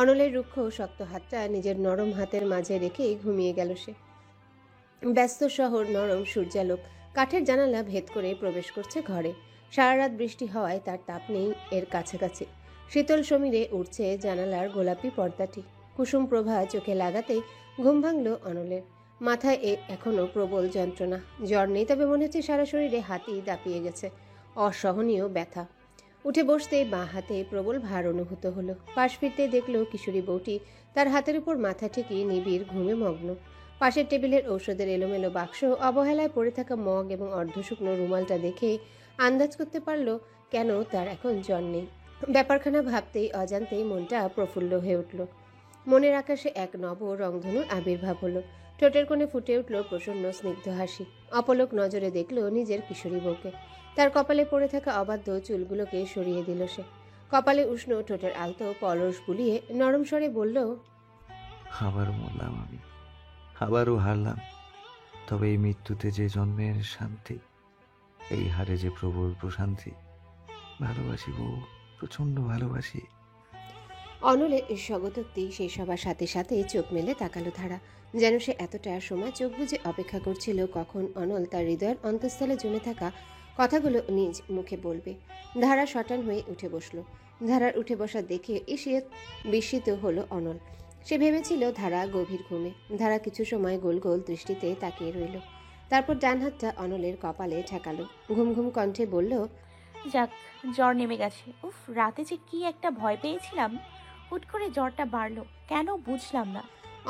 অনলের রুক্ষ শক্ত হাতটা নিজের নরম হাতের মাঝে রেখেই ঘুমিয়ে গেল সে। ব্যস্ত শহর, নরম সূর্যালোক কাঠের জানালা ভেদ করে প্রবেশ করছে ঘরে। সারা রাত বৃষ্টি হওয়ায় তার তাপ নেই এর কাছাকাছি। শীতল সমীরে উঠছে জানালার গোলাপি পর্দাটি। কুসুম প্রভা চোখে লাগাতেই ঘুম ভাঙল অনলের। মাথায় এখনো প্রবল যন্ত্রণা। জ্বর নেই, তবে মনে হচ্ছে সারা শরীরে হাতি দাপিয়ে গেছে। অসহনীয় ব্যথা। উঠে বসতেই বাঁ হাতে প্রবল ভার অনুভূত হলো। পাশ ফিরতে দেখলো কিশোরী বউটি তার হাতের উপর মাথা ঠেকিয়ে নিবিড় ঘুমে মগ্ন। পাশের টেবিলের ঔষধের এলোমেলো বাক্স, অবহেলায় পড়ে থাকা মগ এবং অর্ধশুকনো রুমালটা দেখে আন্দাজ করতে পারল কেন তার এখন জ্বর নেই। ব্যাপারখানা ভাবতেই অজান্তেই মনটা প্রফুল্ল হয়ে উঠল। মনের আকাশে এক নব রংধনুর আবির্ভাব হলো। ঠোঁটের কোণে ফুটে উঠল প্রসন্ন স্নিগ্ধ হাসি। অপলক নজরে দেখল নিজের কিশোরী বউকে। তার কপালে পড়ে থাকা অবাধ্য চুলগুলোকে সরিয়ে দিল সে। কপালে উষ্ণ, ঠোঁটের আলতো পলস বুলিয়ে নরম স্বরে বলল, আবারও মরলাম আমি, আবারও হারলাম। তবে এই মৃত্যুতে যে জন্মের শান্তি, এই হারে যে প্রবল প্রশান্তি। ভালোবাসি বউ, প্রচন্ড ভালোবাসি। অনলের স্বগতোক্তি সেই সবার সাথে সাথে চোখ মেলে তাকালো ধারা। যেন সে এতটা সময় চোখ বুজে অপেক্ষা করছিল কখন অনল তার হৃদয়ের অন্তঃস্থলে জমে থাকা কথাগুলো নিজ মুখে বলবে। ধারা শটান হয়ে উঠে বসলো। ধারার উঠে বসা দেখে ঈষৎ বিস্মিত হলো অনল। সে ভেবেছিল ধারা গভীর ঘুমে। ধারা কিছু সময় গোল গোল দৃষ্টিতে তাকিয়ে রইল। তারপর ডান হাতটা অনলের কপালে ঠেকালো। ঘুম ঘুম কণ্ঠে বলল, যাক, জ্বর নেমে গেছে। উফ, রাতে যে কি একটা ভয় পেয়েছিলাম। হুট করে জ্বরটা বাড়লো কেন বুঝলাম না।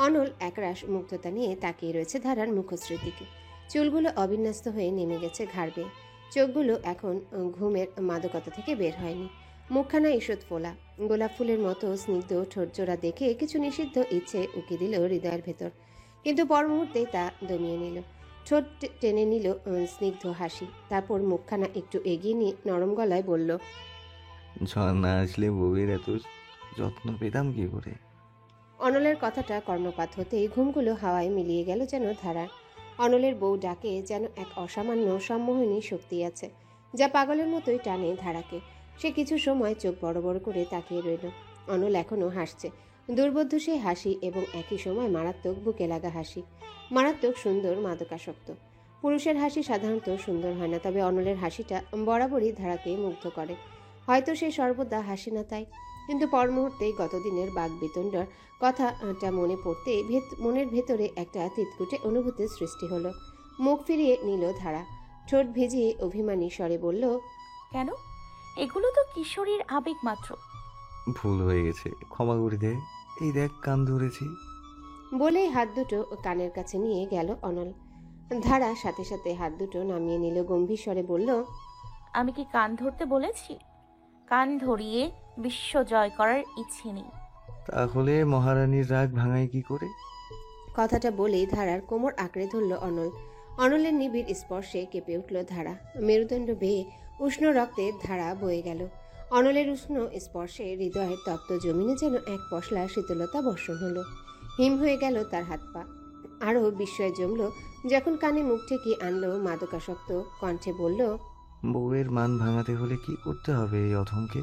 অনল একরাশ মুগ্ধতা নিয়ে তাকিয়ে রয়েছে ধারার মুখশ্রীর দিকে। চুলগুলো অবিন্যস্ত হয়ে নেমে গেছে ঘাড় বেয়ে। চোখগুলো এখন ঘুমের মাদকতা থেকে বের হয়নি। মুখখানা ঈষৎ ফোলা। গোলাপ ফুলের মতো স্নিগ্ধ ঠোঁটজোড়া দেখে কিছু নিষিদ্ধ ইচ্ছে উকি দিল হৃদয়ের ভেতর, কিন্তু পর মুহূর্তেই তা দমিয়ে নিল। ঠোঁট টেনে নিল স্নিগ্ধ হাসি। তারপর মুখখানা একটু এগিয়ে নিয়ে নরম গলায় বলল, জ্বর না আসলে বউয়ের এত যত্ন পেতাম কি করে। অনলের কথাটা কর্ণপাত হতেই ঘুমগুলো হাওয়ায় মিলিয়ে গেল যেন ধারার। অনলের বউ ডাকে যেন এক অসামান্য সম্মোহনী শক্তি আছে, যা পাগলের মতোই টানে ধারাকে। সে কিছু সময় চোখ বড় বড় করে তাকিয়ে রইল। অনল এখনো হাসছে। দুর্বোধ্য সেই হাসি, এবং একই সময় মারাত্মক বুকে লাগা হাসি। মারাত্মক সুন্দর, মাদকাসক্ত। পুরুষের হাসি সাধারণত সুন্দর হয় না, তবে অনলের হাসিটা বরাবরই ধারাকে মুগ্ধ করে। হয়তো সে সর্বদা হাসে না তাই, কিন্তু পর মুহূর্তেই গতদিনের বাগবিতণ্ডার কথাটা মনে পড়তে মনের ভেতরে একটা তিতকুটে অনুভূতির সৃষ্টি হলো। মুখ ফিরিয়ে নিল ধারা। ঠোঁট ভিজিয়ে অভিমানী স্বরে বলল, কেন? এগুলো তো কিশোরীর আবেগ মাত্র। ভুল হয়ে গেছে, ক্ষমা করে দে। এই দেখ, কান ধরেছি। বলেই হাত দুটো কানের কাছে নিয়ে গেল অনল। ধারা সাথে সাথে হাত দুটো নামিয়ে নিল। গম্ভীর স্বরে বলল, আমি কি কান ধরতে বলেছি? কান ধরিয়ে বিশ্ব জয় করার ইচ্ছে নেই। তাহলে মহারানীর রাগ ভাঙায় কি করে? কথাটা বলেই ধারার কোমর আঁকড়ে ধরল অনল। অনলের নিবিড় স্পর্শে কেঁপে উঠল ধারা। মেরুদণ্ড বেয়ে উষ্ণ রক্তের ধারা বয়ে গেল। অনলের উষ্ণ স্পর্শে হৃদয়ের তপ্ত জমিনে যেন এক পশলা শীতলতা বর্ষণ হলো। হিম হয়ে গেল তার হাত পা। আরও বিস্ময় জমল যখন কানে মুখ ঠেকিয়ে আনলো মাদকাসক্ত কণ্ঠে বলল, বউয়ের মান ভাঙাতে হলে কি করতে হবে এই অধমকে?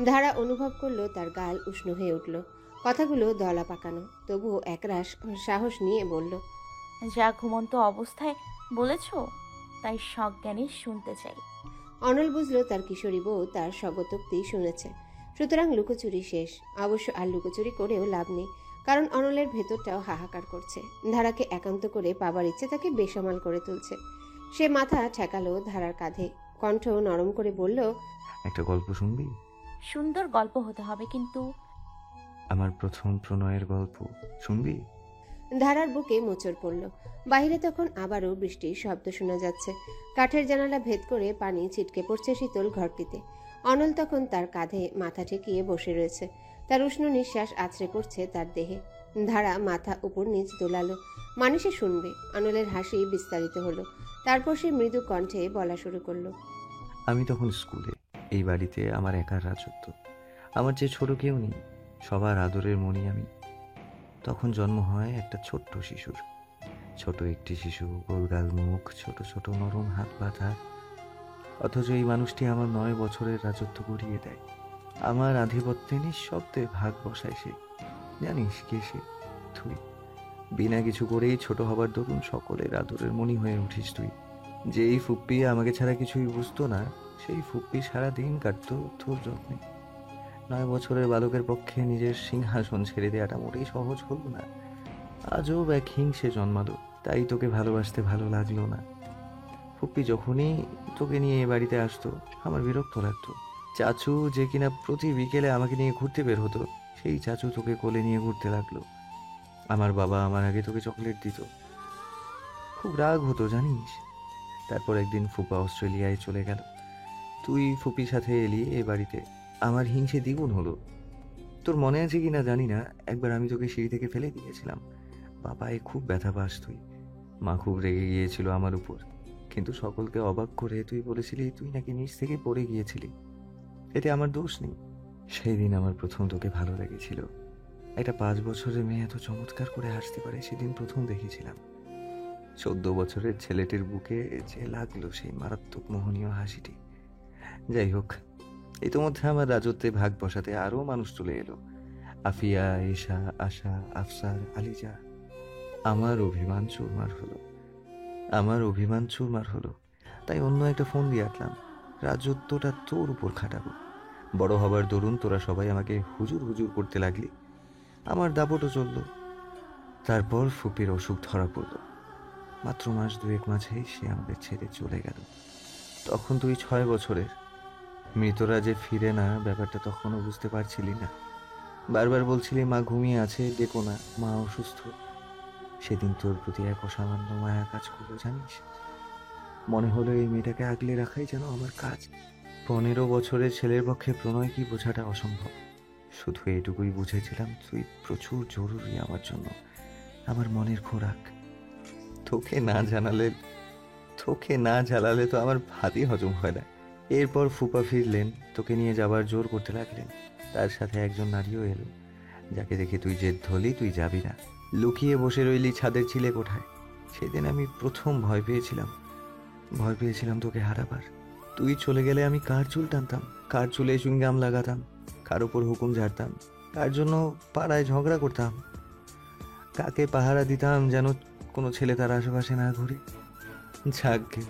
ধারা অনুভব করলো তার গাল উষ্ণ হয়ে উঠল। কথাগুলো দলা পাকানো, তবুও একরাশ সাহস নিয়ে বলল, যা ঘুমন্ত অবস্থায় বলেছ তাই সজ্ঞানে শুনতে চাই। অনল বুঝলো তার কিশোরী বউ তার স্বগতোক্তি শুনেছে, সুতরাং লুকোচুরি শেষ। অবশ্য আর লুকোচুরি করেও লাভ নেই, কারণ অনলের ভেতরটাও হাহাকার করছে। ধারাকে একান্ত করে পাবার ইচ্ছে তাকে বেসামাল করে তুলছে। সে মাথা ঠেকালো ধারার কাঁধে, কণ্ঠ নরম করে বলল, একটা গল্প শুনবি? সুন্দর গল্প হতে হবে, কিন্তু আমার প্রথম প্রণয়ের গল্প শুনবি? ধারার বুকে মোচড় পড়ল। বাইরে তখন আবারও বৃষ্টির শব্দ শোনা যাচ্ছে। কাঠের জানালা ভেদ করে পানি ছিটকে পড়ছে শীতল ঘরটিতে। অনল তখন তার কাঁধে মাথা ঠেকিয়ে বসে রয়েছে। তার উষ্ণ নিঃশ্বাস আছড়ে পড়ছে তার দেহে। ধারা মাথা উপর নিচ দোলালো, মানুষে শুনবে। অনলের হাসি বিস্তারিত হলো। তারপর সে মৃদু কণ্ঠে বলা শুরু করলো, আমি তখন স্কুলে। এই বাড়িতে আমার একার রাজত্ব। আমার যে ছোট কেউ নেই, সবার আদরের মণি আমি। তখন জন্ম হয় একটা ছোট্ট শিশুর। ছোট একটি শিশু, গোলগাল মুখ, ছোট ছোট নরম হাত বাঁধা। অথচ এই মানুষটি আমার 9 বছরের রাজত্ব গড়িয়ে দেয়। আমার আধিপত্যে নিঃশব্দে ভাগ বসায় সে। জানিস কে সে? তুই। বিনা কিছু করেই ছোট হবার দরুন সকলের আদরের মণি হয়ে উঠিস তুই। যেই ফুপ্পি আমাকে ছাড়া কিছুই বুঝতো না, সেই ফুপ্পি সারাদিন কাটতো তোর যত্নে। 9 বছরের বালকের পক্ষে নিজের সিংহাসন ছেড়ে দেওয়াটা মোটেই সহজ হলো না। আজব এক হিংসে জন্মালো, তাই তোকে ভালোবাসতে ভালো লাগলো না। ফুপ্পি যখনই তোকে নিয়ে এ বাড়িতে আসতো আমার বিরক্ত লাগতো। চাচু যে কিনা প্রতি বিকেলে আমাকে নিয়ে ঘুরতে বের হতো, সেই চাচু তোকে কোলে নিয়ে ঘুরতে লাগলো। আমার বাবা আমার আগে তোকে চকলেট দিত, খুব রাগ হতো জানিস। তারপর একদিন ফুপা অস্ট্রেলিয়ায় চলে গেল, তুই ফুপির সাথে এলি এ বাড়িতে। আমার হিংসে দ্বিগুণ হলো। তোর মনে আছে কিনা জানি না, একবার আমি তোকে সিঁড়ি থেকে ফেলে দিয়েছিলাম। বাবায় খুব ব্যথা পাস তুই। মা খুব রেগে গিয়েছিল আমার উপর, কিন্তু সকলকে অবাক করে তুই বলেছিলি তুই নাকি নিচ থেকে পড়ে গিয়েছিলি। এতে আমার দোষ নেই। সেই দিন আমার প্রথম তোকে ভালো লেগেছিল। একটা 5 বছরের মেয়ে এত চমৎকার করে হাসতে পারে সেদিন প্রথম দেখেছিলাম। 14 বছরের ছেলেটির বুকে যে লাগলো সেই মারাত্মক মোহনীয় হাসিটি। যাই হোক, ইতোমধ্যে আমার রাজত্বে ভাগ বসাতে আরও মানুষ চলে এলো। আফিয়া, ঈশা, আশা, আফসার, আলিজা। আমার অভিমান চুরমার হলো। তাই অন্য একটা ফোন দিয়ে আঁটলাম, রাজত্বটা তোর উপর খাটাবো। বড় হবার দরুন তোরা সবাই আমাকে হুজুর হুজুর করতে লাগলি। আমার দাপটও চলল। তারপর ফুপির অসুখ ধরা পড়ল। মাত্র মাস 2-1 মাঝেই সে আমাদের ছেড়ে চলে গেল। তখন তুই 6 বছরের। মৃতরা যে ফিরে না, ব্যাপারটা তখনও বুঝতে পারছিলি না। বারবার বলছিলি মা ঘুমিয়ে আছে, ডেকো না, মা অসুস্থ। সেদিন তোর প্রতি এক অসামান্য মায়া কাজ করলো জানিস। মনে হলো এই মেয়েটাকে আগলে রাখাই যেন আমার কাজ। 15 বছরের ছেলের পক্ষে প্রণয় কি বোঝাটা অসম্ভব। শুধু এটুকুই বুঝেছিলাম তুই প্রচুর জরুরি আমার জন্য, আমার মনের খোরাক। তোকে না জ্বালালে তো আমার ভাতই হজম হয় না। এরপর ফুপা ফিরলেন, তোকে নিয়ে যাবার জোর করতে লাগলেন। তার সাথে একজন নারীও এলো, যাকে দেখে তুই জেদ ধরলি তুই যাবি না। লুকিয়ে বসে রইলি ছাদের চিলে কোঠায়। সেদিন আমি প্রথম ভয় পেয়েছিলাম তোকে হারাবার। তুই চলে গেলে আমি কার চুল টানতাম, কার চুলে চুইংগাম লাগাতাম, কার উপর হুকুম ঝাড়তাম, কার জন্য পাড়ায় ঝগড়া করতাম, কাকে পাহারা দিতাম যেন কোনো ছেলে তার আশেপাশে না ঘুরে। যাকগে,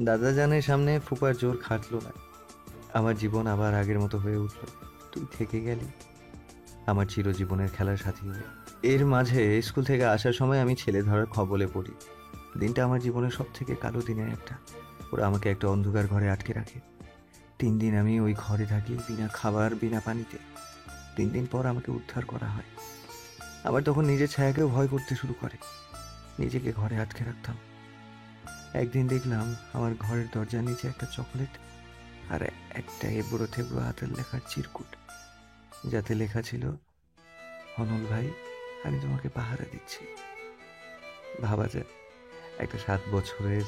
দাদা জানের সামনে ফুপার জোর খাটলো না। আমার জীবন আবার আগের মতো হয়ে উঠল। তুই থেকে গেলি আমার চিরজীবনের খেলার সাথী হয়ে। এর মাঝে স্কুল থেকে আসার সময় আমি ছেলে ধরার খবলে পড়ি। দিনটা আমার জীবনের সব থেকে কালো দিনের একটা। ওরা আমাকে একটা অন্ধকার ঘরে আটকে রাখে। 3 দিন আমি ওই ঘরে থাকি, বিনা খাবার, বিনা পানিতে। 3 দিন পর আমাকে উদ্ধার করা হয়। আবার তখন নিজের ছায়াকেও ভয় করতে শুরু করে। নিজেকে ঘরে আটকে রাখতাম। একদিন দেখলাম আমার ঘরের দরজার নিচে একটা চকলেট আর একটা এবড়ো থেবড়ো হাতের লেখার চিরকুট, যাতে লেখা ছিল, অনল ভাই, আমি তোমাকে পাহারা দিচ্ছি। ভাবা যায়, একটা 7 বছরের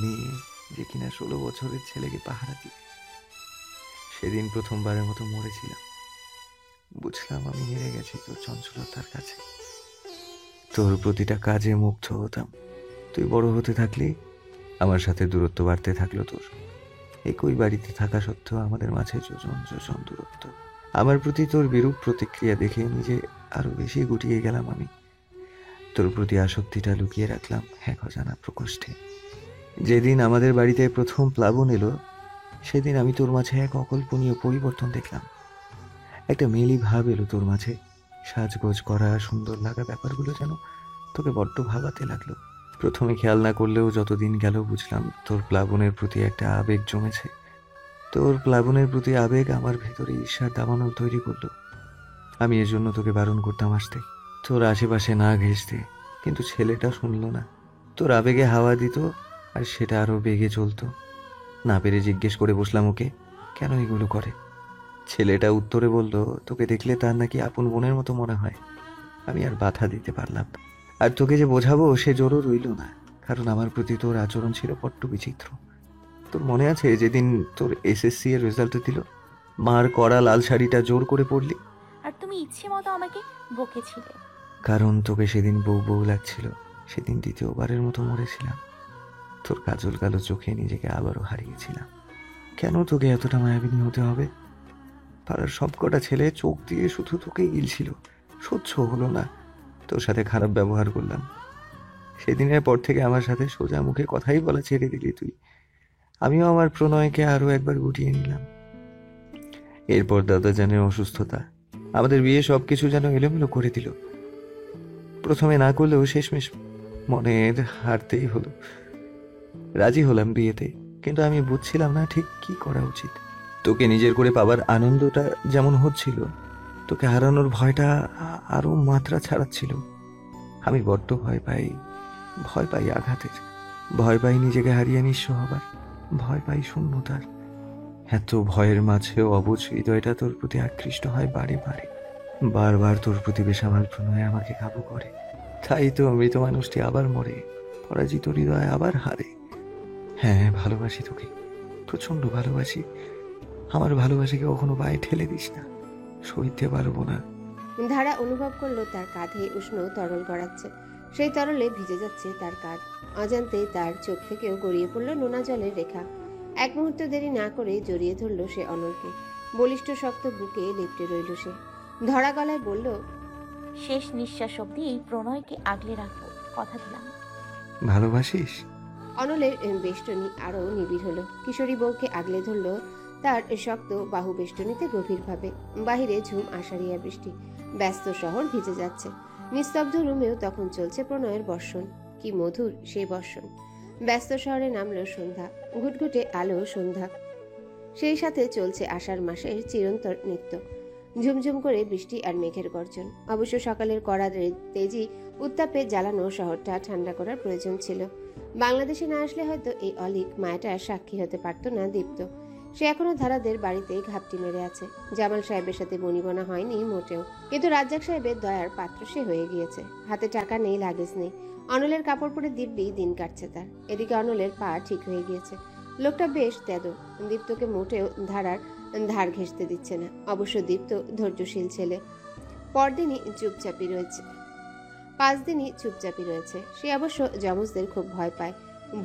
মেয়ে যে কিনা 16 বছরের ছেলেকে পাহারা দিবে। সেদিন প্রথমবারের মতো মরেছিলাম। বুঝলাম আমি হেরে গেছি তোর চঞ্চলতার কাছে। তোর প্রতিটা কাজে মুগ্ধ হতাম। তুই বড় হতে থাকলি, আমার সাথে দূরত্ব বাড়তে থাকলো তোর। একই বাড়িতে থাকা সত্ত্বেও আমাদের মাঝে যোজন যোজন দূরত্ব। আমার প্রতি তোর বিরূপ প্রতিক্রিয়া দেখে নিজে আরো বেশি গুটিয়ে গেলাম আমি। তোর প্রতি আসক্তিটা লুকিয়ে রাখলাম এক অজানা প্রকোষ্ঠে। যেদিন আমাদের বাড়িতে প্রথম প্লাবন এলো, সেদিন আমি তোর মাঝে এক অকল্পনীয় পরিবর্তন দেখলাম। একটা মেলি ভাব এলো তোর মাঝে। সাজগোজ করা, সুন্দর লাগা ব্যাপারগুলো যেন তোকে বড্ড ভাবাতে লাগলো। প্রথমে খেয়াল না করলেও যতদিন গেল বুঝলাম তোর প্লাবনের প্রতি একটা আবেগ জমেছে। তোর প্লাবনের প্রতি আবেগ আমার ভেতরে ঈর্ষার দাবানল তৈরি করলো। আমি এজন্য তোকে বারণ করতাম আসতে, তোর আশেপাশে না ঘেঁষতে, কিন্তু ছেলেটা শুনলো না। তোর আবেগে হাওয়া দিত আর সেটা আরো বেগে চলতো। না পেরে জিজ্ঞেস করে বসলাম ওকে, কেন এগুলো করে? ছেলেটা উত্তরে বলল, তোকে দেখলে তার নাকি আপন বোনের মতো মনে হয়। আমি আর বাধা দিতে পারলাম না। আর তোকে যে বোঝাবো সে জোরও রইল না, কারণ আমার প্রতি তোর আচরণ ছিল বড্ড বিচিত্র। তোর মনে আছে যেদিন তোর এসএসসি এর রেজাল্ট দিল, মার কড়া লাল শাড়িটা জোর করে পরলি? আর তুমি ইচ্ছে মতো আমাকে বকেছিলে। কারণ তোকে সেদিন বউ বউ লাগছিল। সেদিন দ্বিতীয়বারের মতো মরেছিলাম। তোর কাজল কালো চোখে নিজেকে আবারও হারিয়েছিলাম। কেন তোকে এতটা মায়াবিনী হতে হবে? পাড়ার সবকটা ছেলে চোখ দিয়ে শুধু তোকে গিলছিল, সহ্য হলো না। তোর সাথে খারাপ ব্যবহার করলাম। সেদিনের পর থেকে আমার সাথে সোজা মুখে কথাই বলা ছেড়ে দিলি তুই। আমিও আমার প্রণয়কে আরো একবার গুটিয়ে নিলাম। এরপর দাদাজানের অসুস্থতা আমাদের বিয়ে সবকিছু যেন এলোমেলো করে দিল। প্রথমে না করলেও শেষমেশ মনের হারতেই হলো। রাজি হলাম বিয়েতে, কিন্তু আমি বুঝছিলাম না ঠিক কি করা উচিত। তোকে নিজের করে পাবার আনন্দটা যেমন হচ্ছিল, তোকে হারানোর ভয়টা আরো মাত্রা ছাড়াচ্ছিল। আমি বড্ড ভয় পাই আঘাতের, ভয় পাই নিজেকে হারিয়ে নিঃস্ব হবার, ভয় পাই শূন্যতার। এত ভয়ের মাঝেও অবুঝ হৃদয়টা তোর প্রতি আকৃষ্ট হয় বারে বারে। বারবার তোর প্রতি বেসামাল প্রণয় আমাকে কাবু করে। তাই তো মৃত মানুষটি আবার মরে, পরাজিত হৃদয় আবার হারে। হ্যাঁ, ভালোবাসি তোকে, প্রচন্ড ভালোবাসি। আমার ভালোবাসাকে কখনো পায়ে ঠেলে দিস না, সইতে পারবো না। ধারা অনুভব করলো তার কাঁধে উষ্ণ তরল গড়াচ্ছে। সেই তরলে ভিজে যাচ্ছে তার কাঁধ। অজান্তে তার চোখ থেকেও গড়িয়ে পড়ল নোনা জলের রেখা। এক মুহূর্ত দেরি না করে জড়িয়ে ধরল সে অনলকে। বলিষ্ঠ শক্ত বুকে লেপ্টে রইল সে। ধরা গলায় বলল, শেষ নিঃশ্বাস অব্দি এই প্রণয়কে আগলে রাখবো, কথা দিলাম। ভালোবাসিস? অনলের বেষ্টনী আরো নিবিড় হলো। কিশোরী বউকে আগলে ধরল তার শক্ত বাহু বেষ্টনীতে গভীরভাবে। বাহিরে ঝুম আষাঢ়িয়া বৃষ্টি, ব্যস্ত শহর ভিজে যাচ্ছে। নিস্তব্ধ রুমেও তখন চলছে প্রণয়ের বর্ষণ। কি মধুর সেই বর্ষণ। ব্যস্ত শহরে নামল সন্ধ্যা, ঘুটঘুটে আলো সন্ধ্যা। সেই সাথে চলছে আষাঢ় মাসের চিরন্তর নৃত্য। ঝুমঝুম করে বৃষ্টি আর মেঘের গর্জন। অবশ্য সকালের কড়া তেজি উত্তাপে জ্বালানো শহরটা ঠান্ডা করার প্রয়োজন ছিল। বাংলাদেশে না আসলে হয়তো এই অলিক মায়াটার সাক্ষী হতে পারত না দীপ্ত। সে এখনো ধারাদের বাড়িতে ঘাপটি মেরে আছে। জামাল সাহেবের সাথে বনিবনা হয়নি মোটেও, কিন্তু রাজ্জাক সাহেবের দয়ার পাত্র সে হয়ে গিয়েছে। হাতে টাকা নেই, লাগেজ নেই। অনলের কাপড় পরে দিব্যি দিন কাটছে তার। এদিকে অনলের পা ঠিক হয়ে গিয়েছে। লোকটা বেশ তেদো। দীপ্তকে মোটেও ধারার ধার ঘেঁষতে দিচ্ছে না। অবশ্য দীপ্ত ধৈর্যশীল ছেলে। পরদিনই চুপচাপি রয়েছে, 5 দিনই চুপচাপি রয়েছে। সে অবশ্য যমজদের খুব ভয় পায়,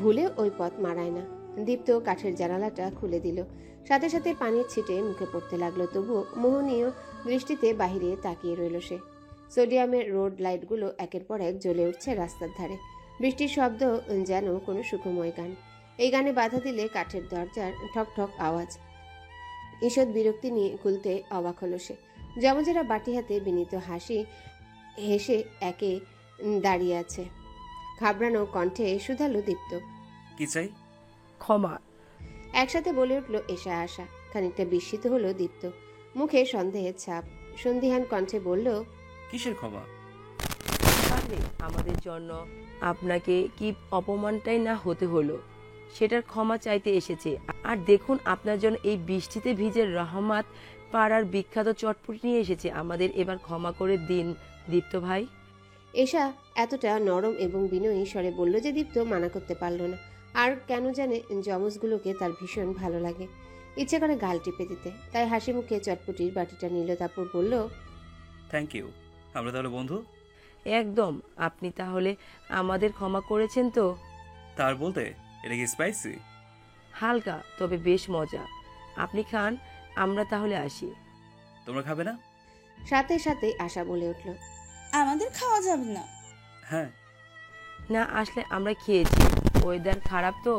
ভুলে ওই পথ মারায় না। দীপ্ত কাঠের জানালাটা খুলে দিল, সাথে সাথে পানির ছিটে মুখে পড়তে লাগলো। তবুও মোহনীয় দৃষ্টিতে বাহিরে তাকিয়ে রইল সে। সোডিয়ামের রোড লাইটগুলো একের পর এক জ্বলে উঠছে রাস্তার ধারে। বৃষ্টির শব্দ যেন কোনো সুখময় গান। এই গানে বাধা দিলে কাঠের দরজার ঠক ঠক আওয়াজ। ঈষৎ বিরক্তি নিয়ে খুলতে অবাক হলো সে। যমজেরা বাটি হাতে বিনীত হাসি হেসে একে দাঁড়িয়ে আছে। ঘাবড়ানো কণ্ঠে শুধালো দীপ্ত, কি চাই? ক্ষমা। একসাথে বলে উঠল এশা আশা। খানিকটা বিস্মিত হলো দীপ্ত, মুখে সন্দেহের ছাপ। সন্দিহান কণ্ঠে বলল, কিসের ক্ষমা? আসলে আমাদের জন্য আপনাকে কি অপমানটাই না হতে হলো, সেটার ক্ষমা চাইতে এসেছে। আর দেখুন, আপনার জন্য এই বৃষ্টিতে ভিজে রহমত পাড়ার বিখ্যাত চটপটি নিয়ে এসেছে। আমাদের এবার ক্ষমা করে দিন দীপ্ত ভাই। এশা এতটা নরম এবং বিনয়ী স্বরে বলল যে দীপ্ত মানা করতে পারল না। আর কেন জানে যমজগুলোকে তার ভীষণ ভালো লাগে, ইচ্ছে করে গাল টিপে দিতে। তাই হাসি মুখে চটপটির বাটিটা নিল, তারপর বলল, থ্যাংক ইউ। আমরা তাহলে বন্ধু? একদম। আপনি তাহলে আমাদের ক্ষমা করেছেন তো? তার বলতে এটা কি স্পাইসি? হালকা, তবে বেশ মজা। আপনি খান, আমরা তাহলে আসি। তোমরা খাবে না? সাথে সাথে আশা বলে উঠল, আমাদের খাওয়া যাবে না। হ্যাঁ। না আসলে আমরা খেয়েছি, ওয়েদার খারাপ তো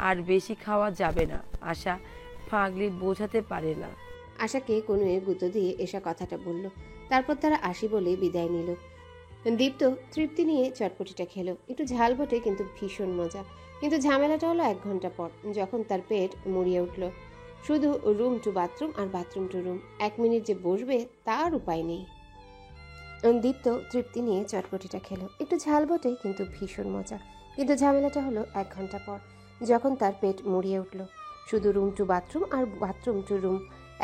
আর বেশি খাওয়া যাবে না। আশা পাগলি বোঝাতে পারে না। আশাকে কোনো গুঁতো দিয়ে এসা কথাটা বলল। তারপর তারা আসি বলে বিদায় নিল। দীপ্ত তৃপ্তি নিয়ে চটপটিটা খেলো। একটু ঝাল বটে, কিন্তু ভীষণ মজা। কিন্তু ঝামেলাটা হলো 1 ঘন্টা পর, যখন তার পেট মুড়িয়ে উঠল। শুধু রুম টু বাথরুম আর বাথরুম টু রুম। 1 মিনিট যে বসবে তার উপায় নেই। দীপ্ত তৃপ্তি নিয়ে চটপটিটা খেলো। একটু ঝাল বটে, কিন্তু ভীষণ মজা। কিন্তু ঝামেলাটা হলো 1 ঘন্টা পর, যখন তার পেট মুড়িয়ে উঠল। শুধু রুম টু বাথরুম আর বাথরুম টু রুম।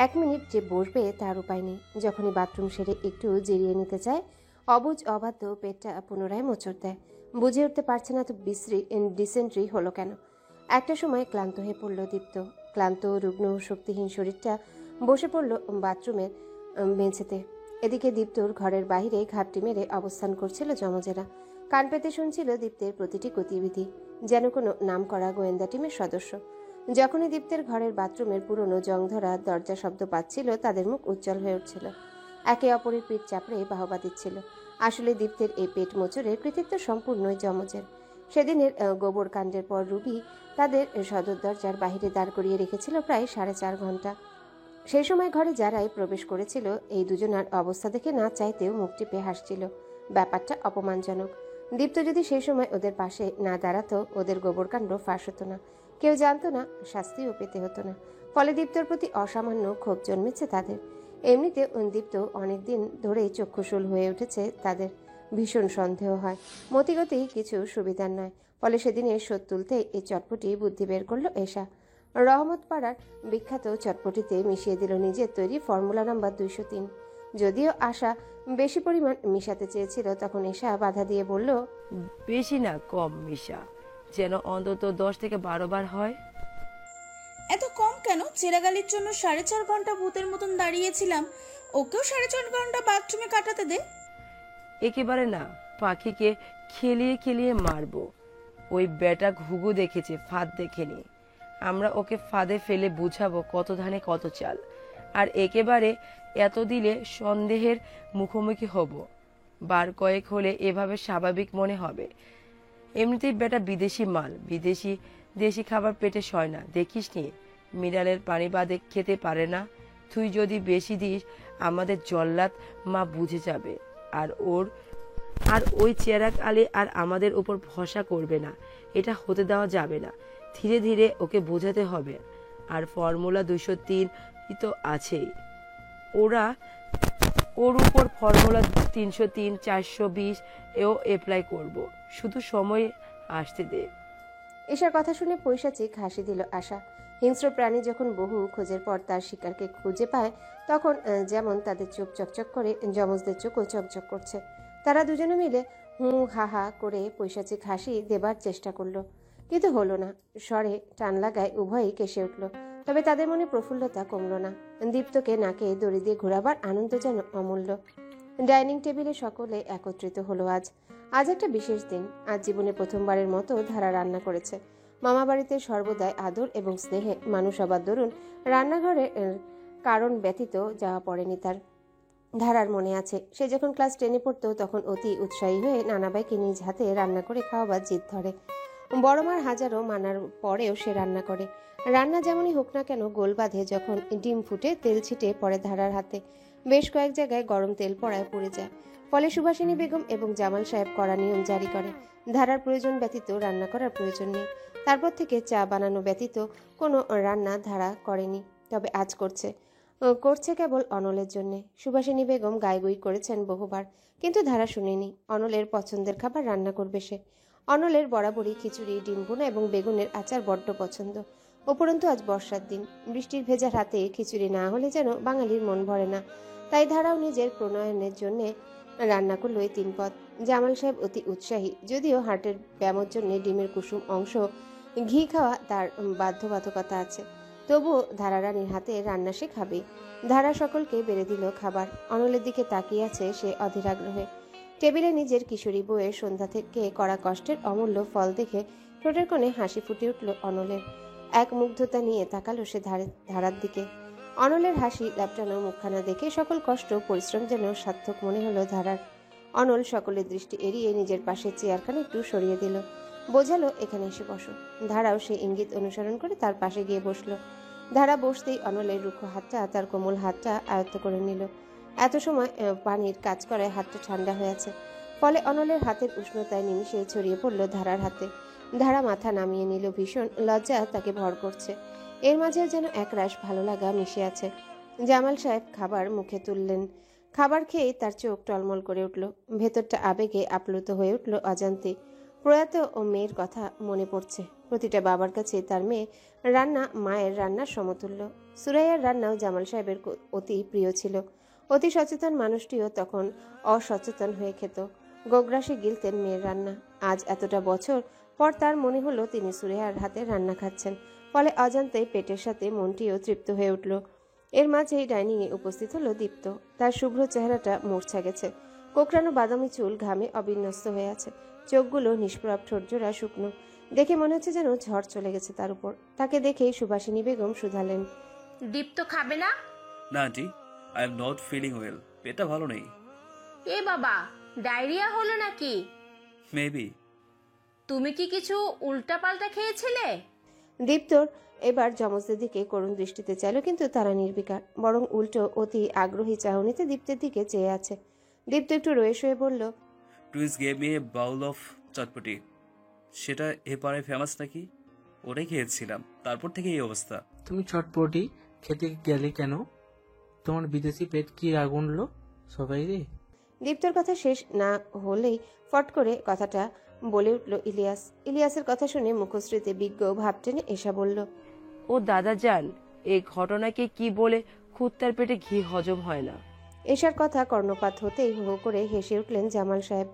1 মিনিট যে বসবে তার উপায় নেই। যখনই বাথরুম সেরে একটু জিরিয়ে নিতে চায়, অবুঝ অবাধ্য পেটটা পুনরায় মোচড় দেয়। বুঝে উঠতে পারছে না তো ডিসেন্ট্রি হলো কেন। একটা সময় ক্লান্ত হয়ে পড়ল দীপ্ত। ক্লান্ত, রুগ্ন, শক্তিহীন শরীরটা বসে পড়ল বাথরুমের মেঝেতে। এদিকে দীপ্তর ঘরের বাইরে ঘাপটি মেরে অবস্থান করছিল যমজেরা। কান পেতে শুনছিল দীপ্তের প্রতিটি গতিবিধি, যেন কোনো নামকরা গোয়েন্দা টিমের সদস্য। যখনই দীপ্তের ঘরের বাথরুমের পুরনো জংধরা দরজা শব্দ পাচ্ছিল, তাদের মুখ উজ্জ্বল হয়ে উঠছিল। একে অপরের পিঠ চাপড়ে বাহবা দিচ্ছিল। আসলে দীপ্তের এই পেট মোচড়ের কৃতিত্ব সম্পূর্ণই যমজের। সেদিনের গোবর কাণ্ডের পর রুবি তাদের সদর দরজার বাহিরে দাঁড় করিয়ে রেখেছিল প্রায় 4.5 ঘন্টা। সেই সময় ঘরে যারাই প্রবেশ করেছিল, এই দুজনার অবস্থা দেখে না চাইতেও মুখ টিপে হাসছিল। ব্যাপারটা অপমানজনক। দীপ্ত যদি সেই সময় ওদের পাশে না দাঁড়াতো, ওদের গোবরকাণ্ড ফাঁস হতো না, কেউ জানতো না, শাস্তিও পেতে হতো না। ফলে দীপ্তর প্রতি অসামান্য ক্ষোভ জন্মেছে তাদের। এমনিতে দীপ্ত অনেকদিন ধরেই চক্ষুশূল হয়ে উঠেছে তাদের। ভীষণ সন্দেহ হয়, মতিগতি কিছু সুবিধার নয়। ফলে সেদিনে শোধ তুলতে এই চটপটি বুদ্ধি বের করলো এশা। রহমত পাড়ার বিখ্যাত চটপটিতে মিশিয়ে দিল নিজের তৈরি ফর্মুলা নাম্বার 203। যদিও আশা বেশি পরিমাণ মিশাতে চেয়েছিল, তখন এশা বাধা দিয়ে বলল, বেশি না, কম মিশা, যেন অন্তত 10 থেকে 12 বার হয়। এত কম কেন? চেরাগালির জন্য 4.5 ঘন্টা ভূতের মতন দাঁড়িয়েছিলাম, ওকেও 4.5 ঘন্টা বাথরুমে কাটাতে দে। একেবারে না, পাখিকে খেলিয়ে খেলিয়ে মারবো। ওই বেটা ঘুঘু দেখেছে, ফাঁদ দেখেনি। আমরা ওকে ফাঁদে ফেলে বুঝাবো কত ধানে কত চাল। আর একেবারে এত দিলে সন্দেহের মুখোমুখি হব। বার কয়েক হলে এভাবে স্বাভাবিক মনে হবে। এমনিতেই বেটা বিদেশি মাল, দেশি খাবার পেটে সয় না। দেখিস নি, মিনারের পানি বাদে খেতে পারে না। তুই যদি বেশি দিস, আমাদের জল্লাদ মা বুঝে যাবে। আর ওই চেরাগ আলী আর আমাদের উপর ভরসা করবে না। এটা হতে দেওয়া যাবে না। ধীরে ধীরে ওকে বোঝাতে হবে। আর ফর্মুলা 203 তো আছেই, ওর উপর ফর্মুলা 303, 420 এও অ্যাপ্লাই করব। শুধু সময় আসতে দে। এশার কথা শুনে পৈশাচিক হাসি দিল আশা। হিংস্র প্রাণী যখন বহু খোঁজের পর তার শিকারকে খুঁজে পায়, তখন যেমন তাদের চোখ চকচক করে, যমজদের চোখও চকচক করছে। তারা দুজনে মিলে হু হা হা করে পৈশাচিক হাসি দেবার চেষ্টা করলো, কিন্তু হলো না। স্বরে টান লাগায় উভয়ই কেসে উঠল। তবে তাদের মনে প্রফুল্লতা কমল না। দীপ্তকে নাকে দড়ি দিয়ে ঘোরাবার আনন্দ যেন অমূল্য। ডাইনিং টেবিলে সকলে একত্রিত হলো। আজ একটা বিশেষ দিন। আজ জীবনে প্রথমবারের মতো ধারা রান্না করেছে। মামা বাড়িতে সর্বদাই আদর এবং স্নেহে মানুষ হবার দরুন রান্নাঘরে কারণ ব্যতীত যাওয়া পড়েনি তার। ধারার মনে আছে, সে যখন ক্লাস 10-এ পড়তো, তখন অতি উৎসাহী হয়ে নানাবাইকে নিজ হাতে রান্না করে খাওয়াবার জিদ ধরে। বড় মার হাজারো মানার পরেও সে রান্না করে। রান্না যেমনই হোক না কেন, গোল বাঁধে যখন ডিম ফুটে তেল ছিটে পড়ে ধারার হাতে। বেশ কয়েক জায়গায় গরম তেল পড়ায় পুড়ে যায়। ফলে সুভাষিনী বেগম এবং জামাল সাহেব কড়া নিয়ম জারি করে, ধারার প্রয়োজন ব্যতীত রান্না করার প্রয়োজন নেই। তারপর থেকে চা বানানো ব্যতীত কোনো রান্না ধারা করেনি, তবে আজ করছে। করছে কেবল অনলের জন্যে। সুভাষিনী বেগম গাইগুই করেছেন বহুবার, কিন্তু ধারা শুনেনি। অনলের পছন্দের খাবার রান্না করবে সে। অনলের বরাবরই খিচুড়ি, ডিম ভুনা এবং বেগুনের আচার বড্ড পছন্দ। উপরন্তু আজ বর্ষার দিন, বৃষ্টির ভেজা হাতে খিচুড়ি না হলে যেন বাঙালির মন ভরে না। তাই ধারাও নিজের প্রণয়নের জন্যে রান্না করলো এই 3 পদ। জামাল সাহেব অতি উৎসাহী, যদিও হার্টের ব্যায়ামের জন্য ডিমের কুসুম অংশ ঘি খাওয়া তার বাধ্যবাধকতা আছে। তবুও ধারা রানীর হাতে রান্না সে খাবে। ধারা সকলকে বেড়ে দিল খাবার। অনলের দিকে তাকিয়ে আছে সে অধীর আগ্রহে। টেবিলে নিজের কিশোরী বউয়ের সন্ধ্যা থেকে করা কষ্টের অমূল্য ফল দেখে ঠোঁটের কোণে হাসি ফুটে উঠল অনলের। এক মুগ্ধতা নিয়ে তাকালো সে ধারার দিকে। অনলের হাসি ল্যাপটানো মুখখানা দেখে সকল কষ্ট পরিশ্রম যেন সার্থক মনে হলো ধারার। অনল সকলের দৃষ্টি এড়িয়ে নিজের পাশে চেয়ারখানে একটু সরিয়ে দিল, বোঝালো এখানে এসে বসো। ধারাও সে ইঙ্গিত অনুসরণ করে তার পাশে গিয়ে বসলো। ধারা বসতেই অনলের রুক্ষ হাতটা তার কোমল হাতটা আয়ত্ত করে নিল। এত সময় পানির কাজ করায় হাতটা ঠান্ডা হয়ে আছে, ফলে অনলের হাতের উষ্ণতায় নিমিষে ছড়িয়ে পড়ল ধারার হাতে। ধারা মাথা নামিয়ে নিল, ভীষণ লজ্জা তাকে ভর করছে। এর মাঝেও যেন একরাশ ভালো লাগা মিশে আছে। জামাল সাহেব খাবার মুখে তুললেন। খাবার খেয়ে তার চোখ টলমল করে উঠল, ভেতরটা আবেগে আপ্লুত হয়ে উঠল অজান্তে। প্রয়াত ও মেয়ের কথা মনে পড়ছে। প্রতিটা বাবার কাছে তার মেয়ে রান্না মায়ের রান্নার সমতুল্য। সুরাইয়ার রান্নাও জামাল সাহেবের অতি প্রিয় ছিল। অতি সচেতন মানুষটিও তখন অসচেতন হয়ে খেত, গোগ্রাসে গিলতেন মেয়ের রান্না। আজ এতটা বছর পর তার মনে হলো তিনি সুরাইয়ার হাতে রান্না খাচ্ছেন, ফলে অজান্তেই পেটের সাথে মনটিও তৃপ্ত হয়ে উঠল। এর মাঝেই ডাইনিংয়ে উপস্থিত হলো দীপ্ত। তার শুভ্র চেহারাটা মূর্ছা গেছে, কোকড়ানো বাদামি চুল ঘামে অবিন্যস্ত হয়ে আছে, চোখগুলো নিষ্প্রভ, ঠোঁটজোড়া শুকনো। দেখে মনে হচ্ছে যেন ঝড় চলে গেছে তার উপর। তাকে দেখেই সুভাষিনী বেগম শুধালেন, দীপ্ত খাবে না? না aunty, I am not feeling well. পেটটা ভালো নেই। এ বাবা, ডায়রিয়া হলো নাকি? মেবি। তুমি কি কিছু উল্টাপাল্টা খেয়েছিলে? দীপ্তর এবার যমজদের দিকে করুণ দৃষ্টিতে চাইল, কিন্তু তারা নির্বিকার, বরং উল্টো অতি আগ্রহী চাহনিতে দীপ্তের দিকে চেয়ে আছে। দীপ্ত একটু রয়ে শুয়ে বলল, টুইস gave me a bowl of chotpoti. সেটা এ পাড়ায় ফেমাস নাকি? ওটাই খেয়েছিলাম, তারপর থেকে এই অবস্থা। তুমি চটপটি খেতে গেলে কেন? তোমার বিদেশি পেট কি আগুনলো সবাই রে? দীপ্তর কথা শেষ না হলেই ফট করে কথাটা বলে উঠল ইলিয়াস। ইলিয়াসের কথা শুনে মুখশ্রীতে বিজ্ঞ ভাব টেনে এসা বলল, ও দাদা যান, এই ঘটনাকে কি বলে কুত্তার পেটে ঘি হজম হয় না। এশার কথা কর্ণপাত হতেই হো করে হেসে উঠলেন জামাল সাহেব।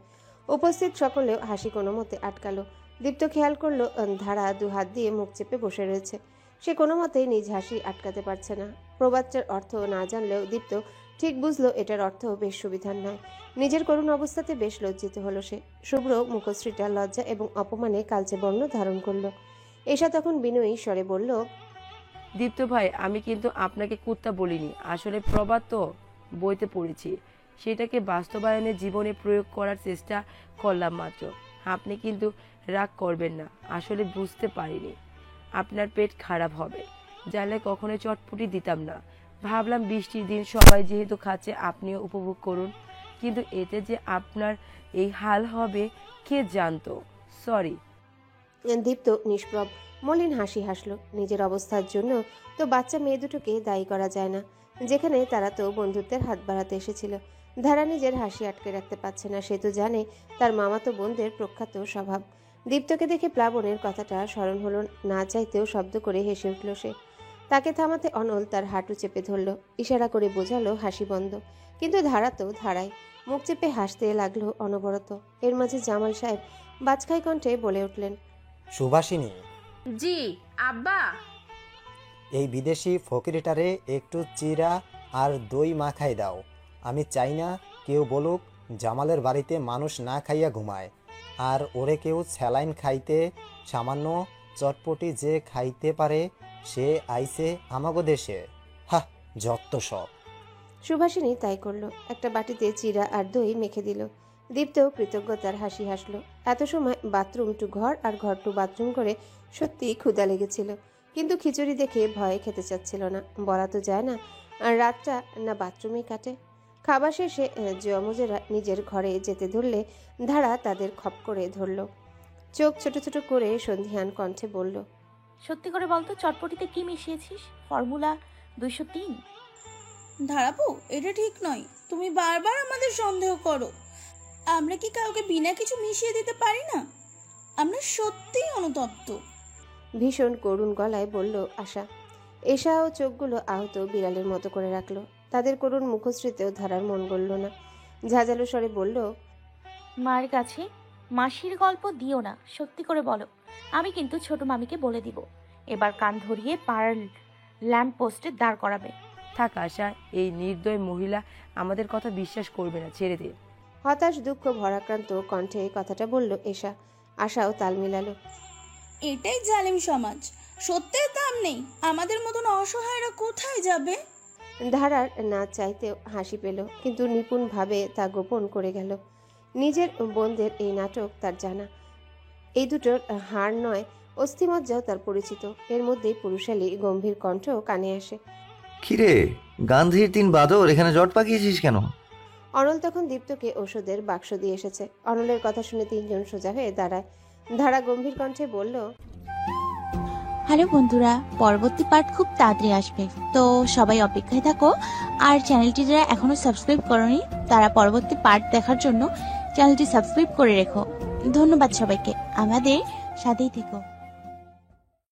উপস্থিত সকলেও হাসি কোনো মতে আটকালো। দীপ্ত খেয়াল করলো ধারা 2 হাত দিয়ে মুখ চেপে বসে রয়েছে। সে কোনো মতেই নিজ হাসি আটকাতে পারছে না। প্রবাদটার অর্থ না জানলেও দীপ্ত ঠিক বুঝলো এটার অর্থ বেশ সুবিধার নয়। নিজের করুণ অবস্থাতে বেশ লজ্জিত হলো সে। শুভ্র মুখশ্রীটা লজ্জা এবং অপমানে কালচে বর্ণ ধারণ করলো। এশা তখন বিনয়ী স্বরে বলল, দীপ্ত ভাই, আমি কিন্তু আপনাকে কুত্তা বলিনি, আসলে প্রবাদ তো বইতে পড়েছি, সেটাকে বাস্তবায়নে জীবনে প্রয়োগ করার চেষ্টা করলাম মাত্র। আপনি কিন্তু রাগ করবেন না, আসলে বুঝতে পারিনি আপনার পেট খারাপ হবে। জানলে কখনো চটপটি দিতাম না। ভাবলাম বৃষ্টির দিন সবাই যেহেতু খাচ্ছে আপনিও উপভোগ করুন, কিন্তু এতে যে আপনার এই হাল হবে কে জানতো। সরি। দীপ্ত নিষ্প্রভ মলিন হাসি হাসল। নিজের অবস্থার জন্য তো বাচ্চা মেয়ে দুটোকে দায়ী করা যায় না, যেখানে তারা তো বন্ধুত্বের হাত বাড়াতে এসেছিল। ধারা নিজের হাসি আটকে রাখতে পারছে না। সে তো জানে তার মামাতো বোনদের প্রখ্যাত স্বভাব। দীপ্তকে দেখে প্লাবনের কথাটা স্মরণ হলো, না চাইতেও শব্দ করে হেসে উঠল সে। তাকে থামাতে অনল তার হাঁটু চেপে ধরল, ইশারা করে বোঝালো হাসি বন্ধ। কিন্তু ধারা তো ধারায়, মুখ চেপে হাসতে লাগলো অনবরত। এর মাঝে জামাল সাহেব বাজখাই কণ্ঠে বলে উঠলেন, সুভাষিনী। জি আব্বা। এই বিদেশি ফকিরিটারে একটু চিরা আর দই মাখাই দাও। আমি চাই না কেউ বলুক জামালের বাড়িতে মানুষ না খাইয়া ঘুমায়, আর ওরে কেউ স্যালাইন খাইতে সামান্য চটপটি যে খাইতে পারে সে আইছে আমাগো দেশে। হা, যত সব। সুভাষিনী তাই করলো, একটা বাটিতে চিরা আর দই মেখে দিল। দীপ্ত কৃতজ্ঞতার হাসি হাসলো। এত সময় বাথরুম টু ঘর আর ঘর টু বাথরুম করে সত্যি ক্ষুধা লেগেছিল, কিন্তু খিচুড়ি দেখে ভয়ে খেতে চাচ্ছিল না। বলা তো যায় না আর রাতটা না বাথরুমেই কাটে। খাবার শেষে যমজেরা নিজের ঘরে যেতে ধরলে ধারা তাদের খপ করে ধরল। চোখ ছোট ছোট করে সন্ধিহান কণ্ঠে বলল, সত্যি করে বলতো চটপটিতে কি মিশিয়েছিস? ফর্মুলা 203? ধারাপু, এটা ঠিক নয়। তুমি বারবার আমাদের সন্দেহ করো। আমরা কি কাউকে বিনা কিছু মিশিয়ে দিতে পারি না? আমরা সত্যিই অনুতপ্ত। ভীষণ করুণ গলায় বলল আশা। এশাও চোখগুলো আহত বিড়ালের মতো করে রাখলো। তাদের করুণ মুখশ্রীতেও ধারার মন গলল না। ঝাঁঝালো স্বরে বলল, মার কাছে মাসির গল্প দিও না, সত্যি করে বলো। আমি কিন্তু ছোট মামিকে বলে দিব, এবার কান ধরিয়ে পাড়ার ল্যাম্প পোস্টে দাঁড় করাবে। থাক আশা, এই নির্দয় মহিলা আমাদের কথা বিশ্বাস করবে না, ছেড়ে দে। হতাশ দুঃখ ভরাক্রান্ত কণ্ঠে কথাটা বলল এশা। আশাও তাল মিলালো। এটাই জালিম সমাজ, সত্যের দাম নেই। আমাদের মতন অসহায়রা কোথায় যাবে? ধারার না চাইতেও হাসি পেল, কিন্তু নিপুণভাবে তা গোপন করে গেল। নিজের বোনদের এই নাটক তার জানা। এই দুটোর হার নয়, অস্থিমজ্জাও তার পরিচিত। এর মধ্যেই পুরুষালী গম্ভীর কণ্ঠ কানে আসে। কিরে, গান্ধীর 3 বাদর এখানে জট পাকিয়েছিস কেন? অনল তখন দীপ্তকে ওষুধের বাক্স দিয়ে এসেছে। অনলের কথা শুনে 3 জন সোজা হয়ে দাঁড়ায়। ধারা গম্ভীর কণ্ঠে বলল, হ্যালো বন্ধুরা, পরবর্তী পার্ট খুব তাড়াতাড়ি আসবে, তো সবাই অপেক্ষায় থাকো। আর চ্যানেলটি যারা এখনো সাবস্ক্রাইব করোনি তারা পরবর্তী পার্ট দেখার জন্য চ্যানেলটি সাবস্ক্রাইব করে রেখো। ধন্যবাদ সবাইকে, আমাদের সাথেই থেকো।